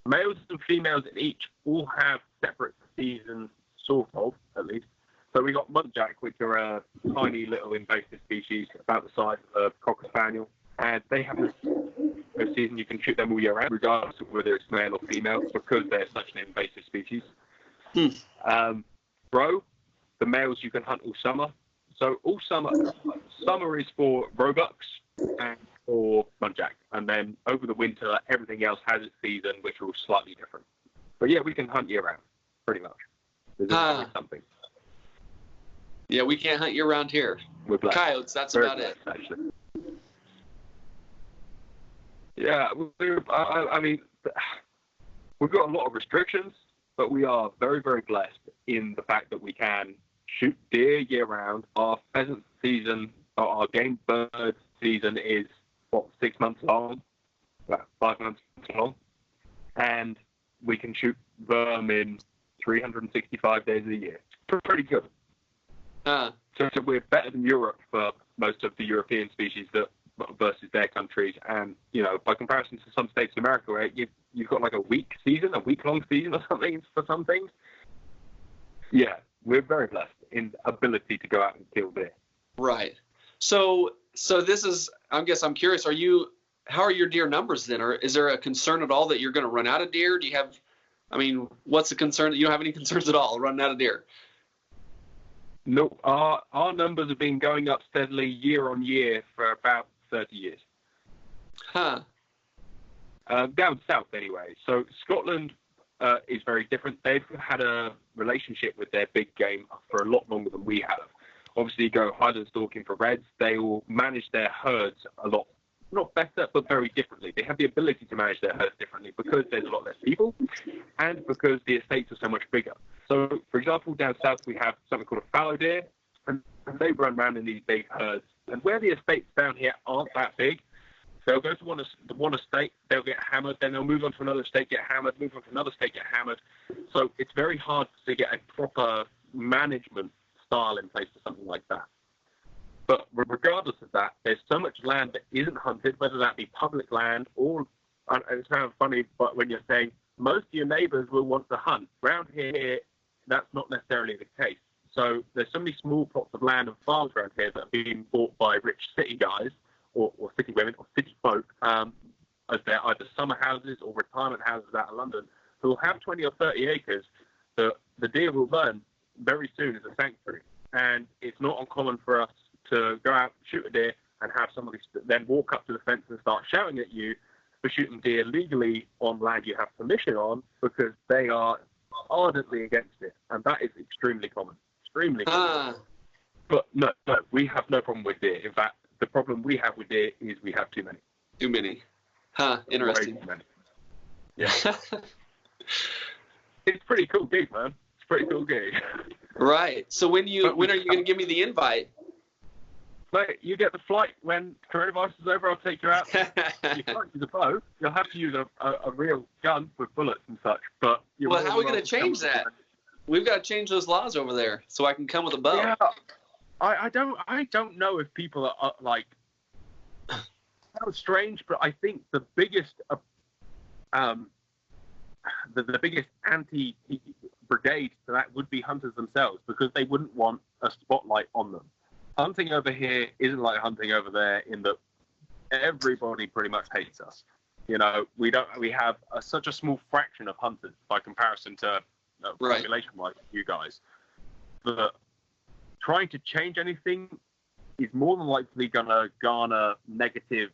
Males and females in each all have separate seasons, sort of, at least. So we got muntjac, which are a tiny little invasive species about the size of a cocker spaniel, and they have a season. You can shoot them all year round, regardless of whether it's male or female, because they're such an invasive species. Roe, the males you can hunt all summer. So all summer is for roebucks, and or muntjac. And then over the winter, everything else has its season, which are all slightly different. But yeah, we can hunt year round, pretty much. There's always something. Yeah, we can't hunt year round here. We're blessed. Coyotes, that's Very about blessed, it. actually. Yeah, I mean, we've got a lot of restrictions, but we are very, very blessed in the fact that we can shoot deer year round. Our pheasant season, our game bird season is, 6 months long? About 5 months long. And we can shoot verm in 365 days a year. Pretty good. So we're better than Europe for most of the European species versus their countries. And, by comparison to some states in America where you've got like a week-long season or something for some things. Yeah, we're very blessed in ability to go out and kill deer. Right. So this is, I'm curious, how are your deer numbers then? Or is there a concern at all that you're going to run out of deer? Do you have, what's the concern? You don't have any concerns at all running out of deer? No, our numbers have been going up steadily year on year for about 30 years. Down south anyway. So Scotland is very different. They've had a relationship with their big game for a lot longer than we have. Obviously, you go highland stalking for reds. They will manage their herds a lot, not better, but very differently. They have the ability to manage their herds differently because there's a lot less people and because the estates are so much bigger. So, for example, down south, we have something called a fallow deer, and they run around in these big herds. And where the estates down here aren't that big, they'll go to one estate, they'll get hammered, then they'll move on to another estate, get hammered, move on to another estate, get hammered. So it's very hard to get a proper management style in place for something like that. But regardless of that, there's so much land that isn't hunted, whether that be public land or, and it sounds funny, but when you're saying most of your neighbors will want to hunt, around here, that's not necessarily the case. So there's so many small plots of land and farms around here that are being bought by rich city guys or city women or city folk as they're either summer houses or retirement houses out of London who will have 20 or 30 acres that the deer will learn very soon as a sanctuary. And it's not uncommon for us to go out, shoot a deer, and have somebody then walk up to the fence and start shouting at you for shooting deer legally on land you have permission on because they are ardently against it. And that is extremely common. Extremely common. But no, we have no problem with deer. In fact, the problem we have with deer is we have too many. Too many. Interesting. Too many. Yeah. It's pretty cool gig, man. It's pretty cool gig. Right. So when are you going to give me the invite? Mate, you get the flight when coronavirus is over. I'll take you out. You can't use a bow. You'll have to use a real gun with bullets and such. But how are we going to change that? We've got to change those laws over there so I can come with a bow. Yeah, I don't know if people are like. Sounds strange, but I think the biggest the biggest anti-brigade to that would be hunters themselves because they wouldn't want a spotlight on them. Hunting over here isn't like hunting over there in that everybody pretty much hates us. We have such a small fraction of hunters by comparison to population-wise you guys. But trying to change anything is more than likely going to garner negatives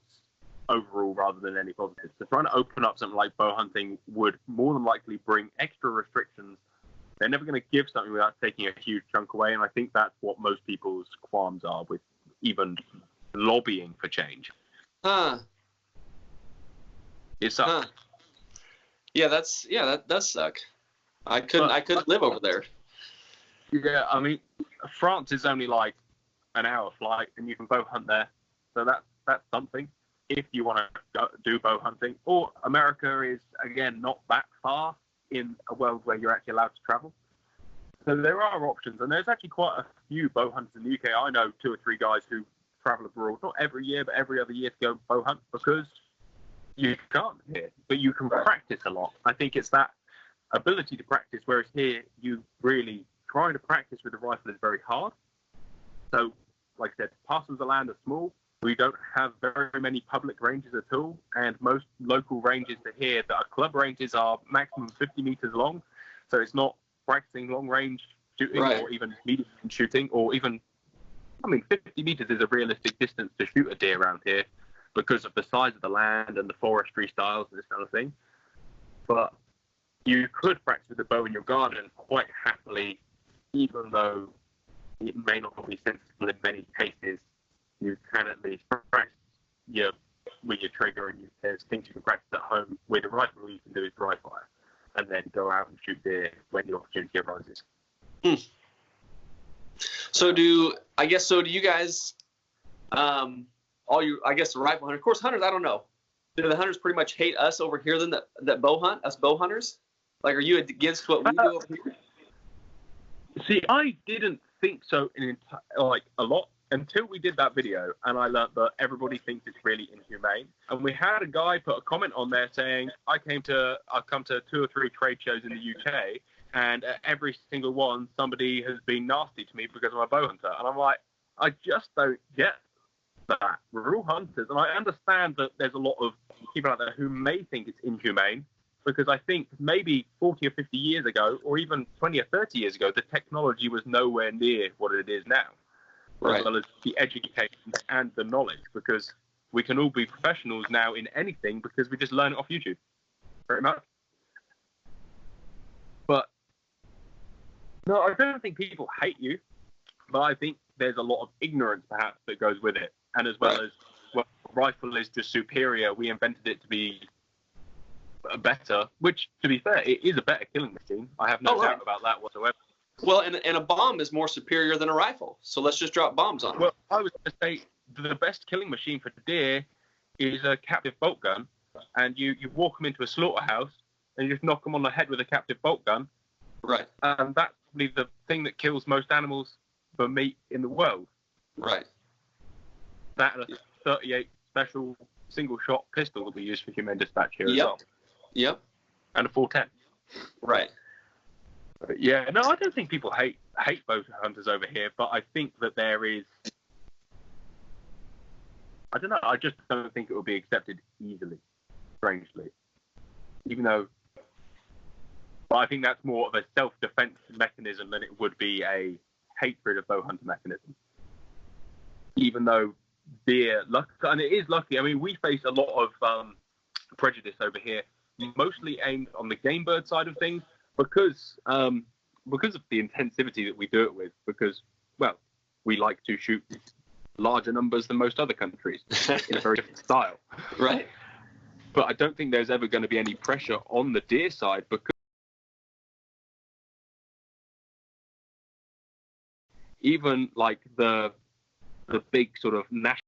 overall rather than any positives. So trying to open up something like bow hunting would more than likely bring extra restrictions. They're never going to give something without taking a huge chunk away, and I think that's what most people's qualms are with even lobbying for change. It sucks. Yeah, that does suck. I couldn't live over there. Yeah, I mean, France is only like an hour flight, and you can bow hunt there, so that's something. If you want to do bow hunting, or America is again not that far in a world where you're actually allowed to travel. So there are options, and there's actually quite a few bow hunters in the UK. I know 2 or 3 guys who travel abroad, not every year, but every other year to go bow hunt because you can't here, but you can practice a lot. I think it's that ability to practice, whereas here you really trying to practice with the rifle is very hard. So, like I said, parcels of land are small. We don't have very many public ranges at all, and most local ranges to here that are club ranges are maximum 50 meters long. So it's not practicing long range shooting or even medium shooting, or even, 50 meters is a realistic distance to shoot a deer around here. because of the size of the land and the forestry styles and this kind of thing. But you could practice with a bow in your garden quite happily, even though it may not be sensible in many cases. You can at least practice with your trigger, and there's things you can practice at home. With a rifle, all you can do is dry fire, and then go out and shoot deer when the opportunity arises. So do you guys, the rifle hunters, of course, hunters, I don't know. Do the hunters pretty much hate us over here then that bow hunt, us bow hunters? Like, are you against what we do over here? See, I didn't think so a lot until we did that video, and I learned that everybody thinks it's really inhumane. And we had a guy put a comment on there saying, I've come to 2 or 3 trade shows in the UK, and at every single one, somebody has been nasty to me because I'm a bow hunter. And I'm like, I just don't get that. We're all hunters, and I understand that there's a lot of people out there who may think it's inhumane, because I think maybe 40 or 50 years ago, or even 20 or 30 years ago, the technology was nowhere near what it is now. Right. As well as the education and the knowledge, because we can all be professionals now in anything because we just learn it off YouTube, pretty much. But no, I don't think people hate you, but I think there's a lot of ignorance perhaps that goes with it, and as well as, well, rifle is just superior. We invented it to be better, which, to be fair, it is a better killing machine. I have no doubt about that whatsoever. Well, and a bomb is more superior than a rifle, so let's just drop bombs on it. Well, I was going to say the best killing machine for deer is a captive bolt gun, and you walk them into a slaughterhouse and you just knock them on the head with a captive bolt gun. Right. And that's probably the thing that kills most animals for meat in the world. Right. That and a 38 special single-shot pistol that we use for humane dispatch here as well. Yep. And a 410. Right. But yeah, no, I don't think people hate bow hunters over here, but I think that there is, I don't know, I just don't think it will be accepted easily, strangely. Even though, but I think that's more of a self-defense mechanism than it would be a hatred of bow hunter mechanism. Even though deer, and it is lucky, I mean, we face a lot of prejudice over here, mostly aimed on the game bird side of things, because of the intensivity that we do it with, because, well, we like to shoot larger numbers than most other countries in a very different style. Right. But I don't think there's ever going to be any pressure on the deer side, because even like the big sort of national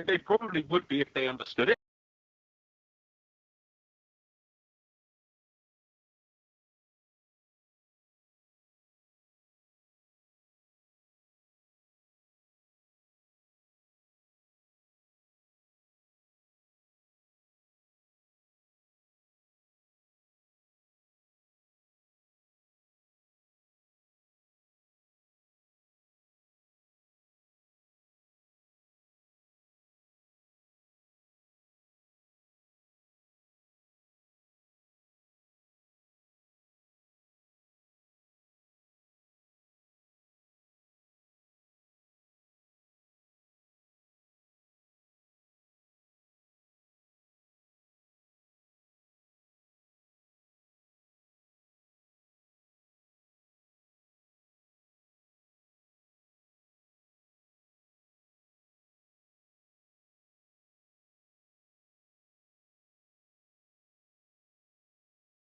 they probably would be if they understood it.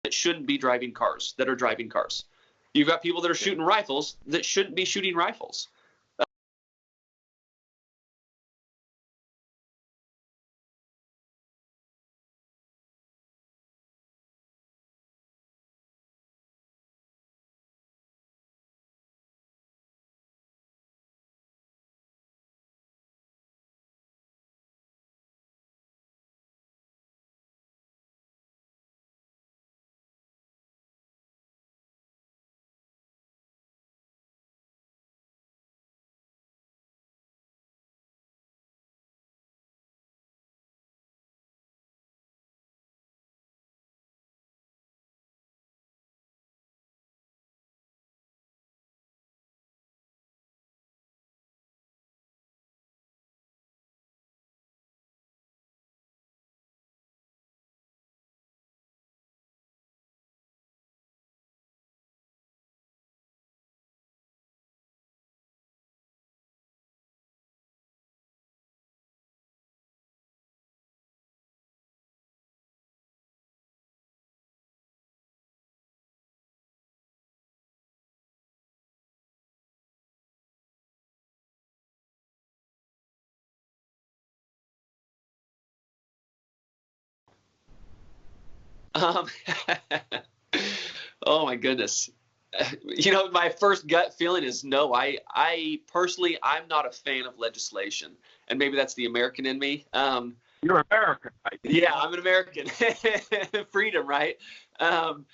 That shouldn't be driving cars, that are driving cars. You've got people that are shooting rifles that shouldn't be shooting rifles. Um, oh my goodness. My first gut feeling is no. I personally, I'm not a fan of legislation, and maybe that's the American in me. You're American, right? Yeah, I'm an American. Freedom, right? Um,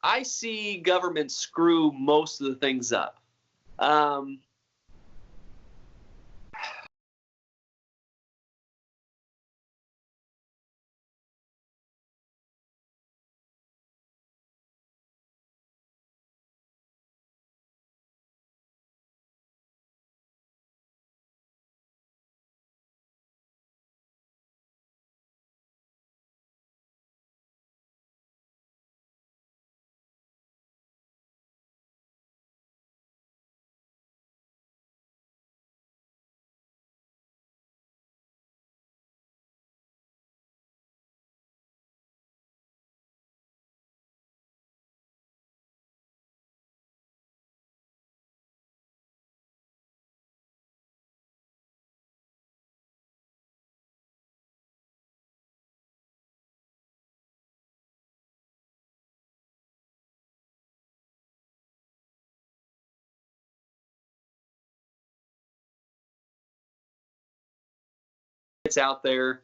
I see government screw most of the things up. Um, it's out there.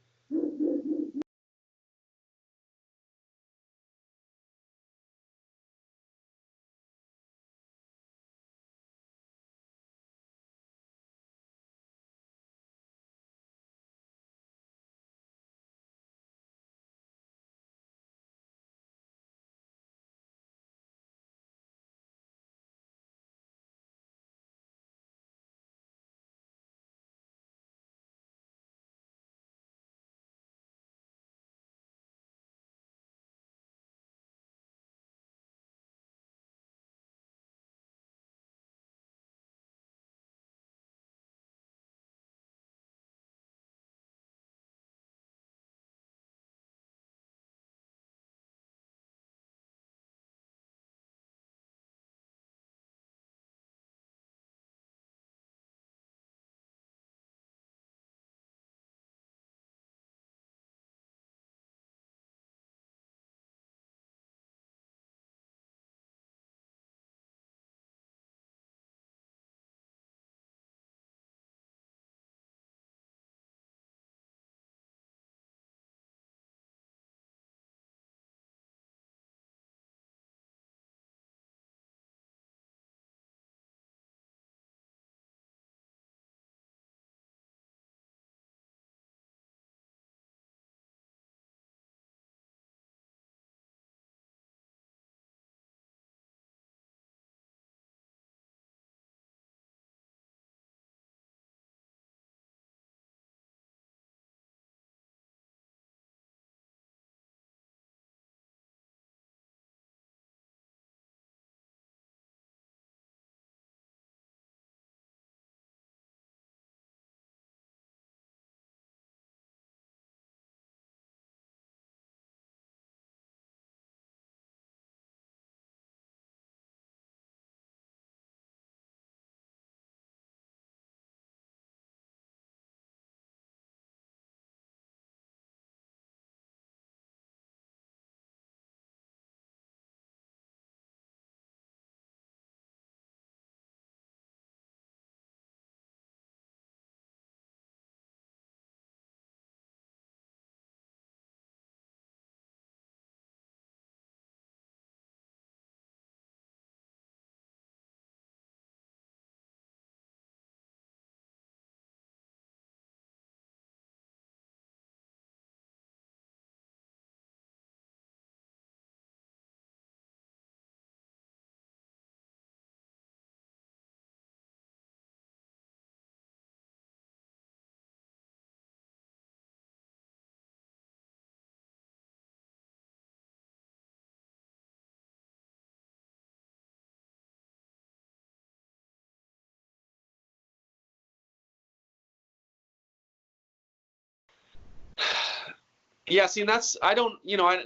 Yeah, see, and that's I don't,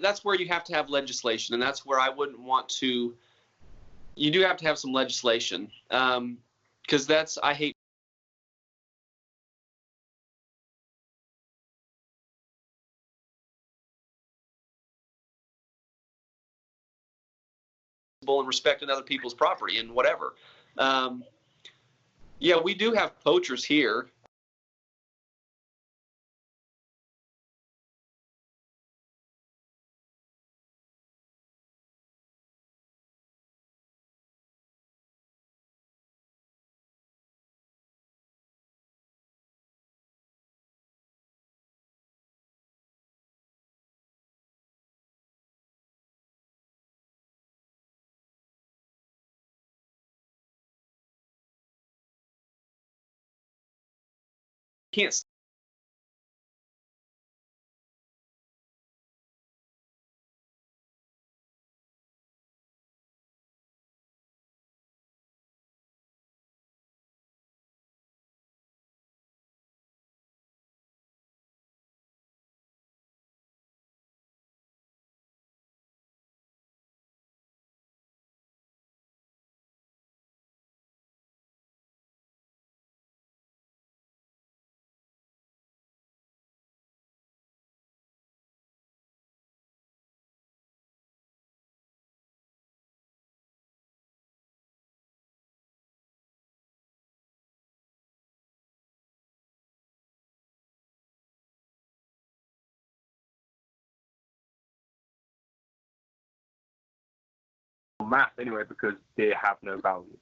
that's where you have to have legislation, and that's where I wouldn't want to. You do have to have some legislation, because I hate and respecting other people's property and whatever. Yeah, we do have poachers here. Can't math anyway, because deer have no value.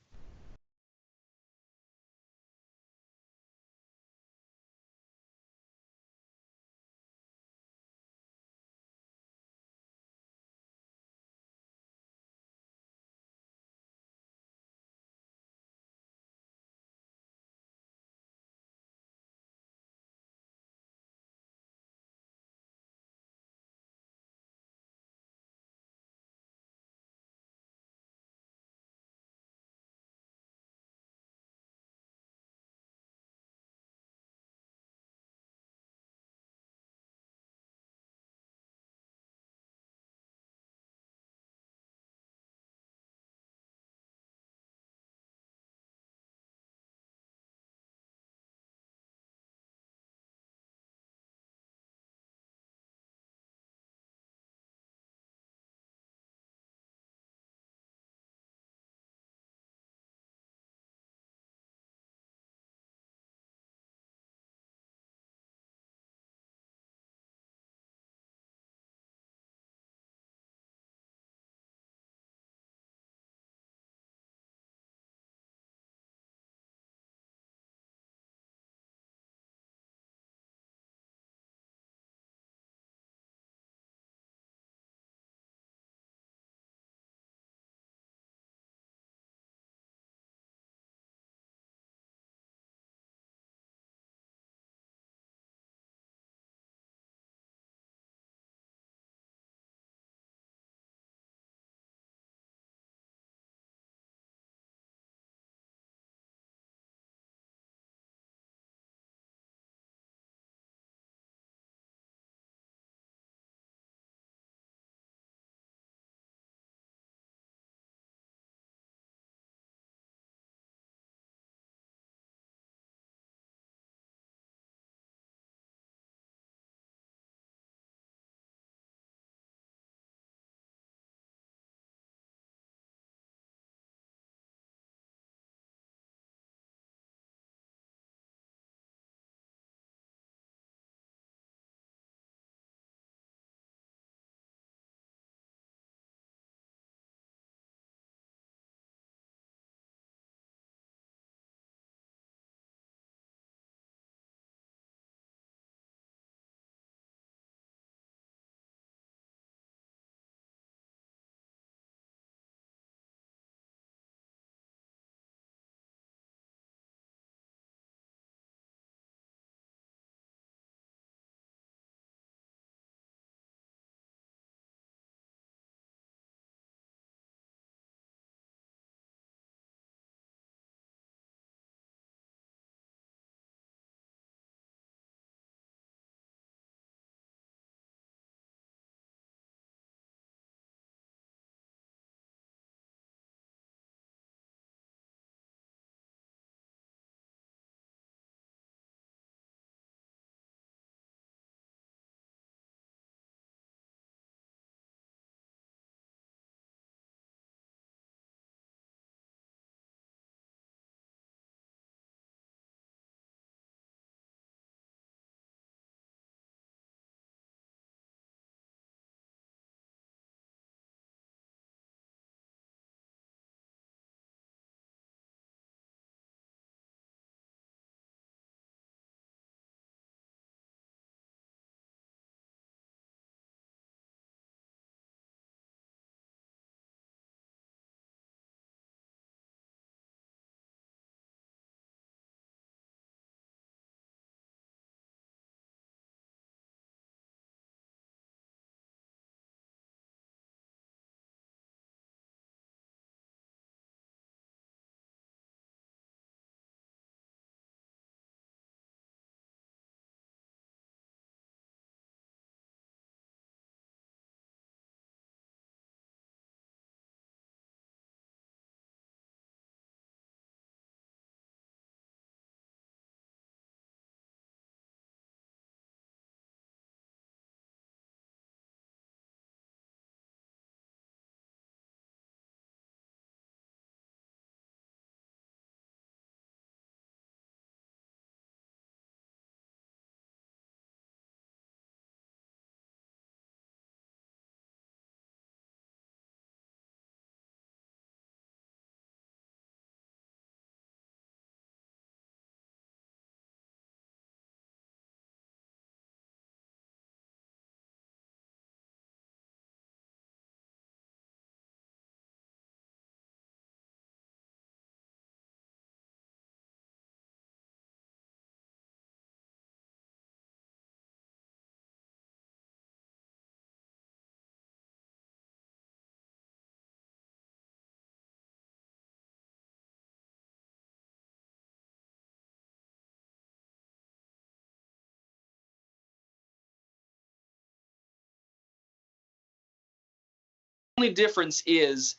only difference is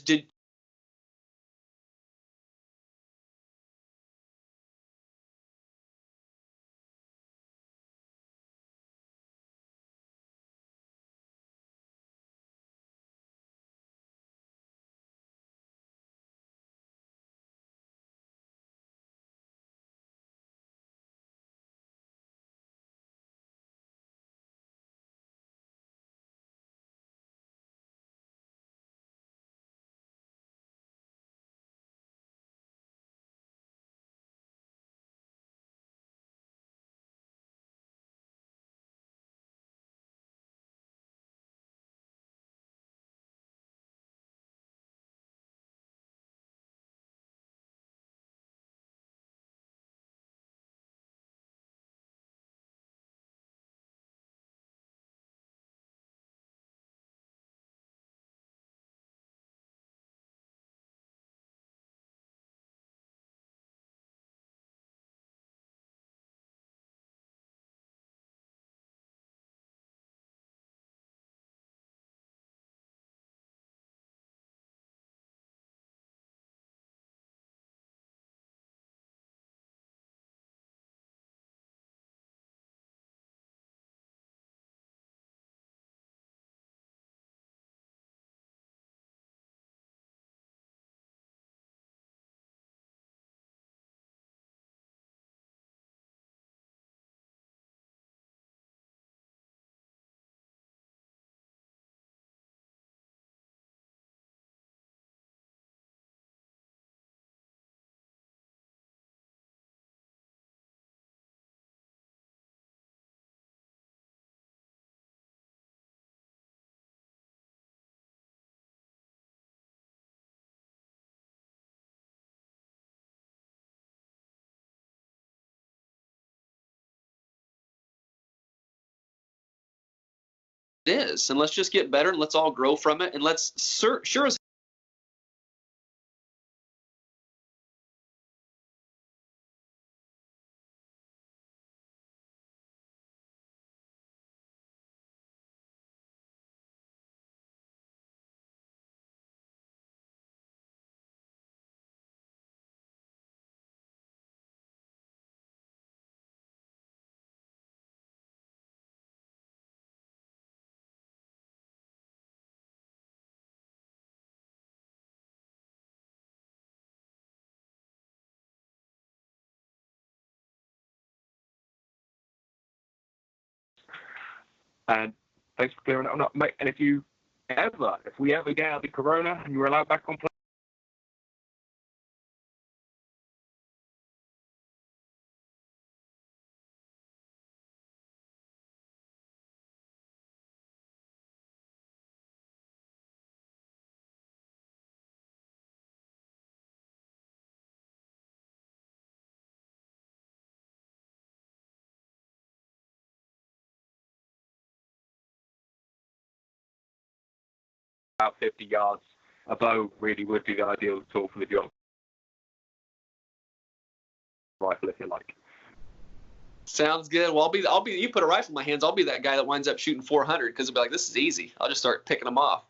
did is, and let's just get better and let's all grow from it, and let's sure as And thanks for clearing that up, mate. And if we ever get out of the corona and you're allowed back on play, about 50 yards, a bow really would be the ideal tool for the job. Rifle, if you like. sounds good. Well, I'll be. You put a rifle in my hands, I'll be that guy that winds up shooting 400 because I'll be like, this is easy. I'll just start picking them off.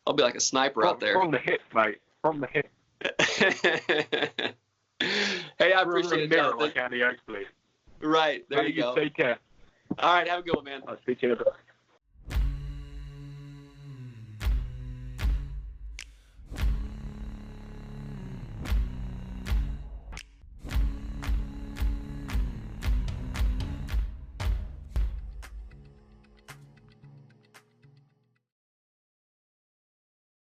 I'll be like a sniper out there. From the hip, mate. From the hip. Hey, I appreciate it. Like Andy Oakley. Right there, you go. Take care. All right, have a good one, man. I'll speak to you in a bit.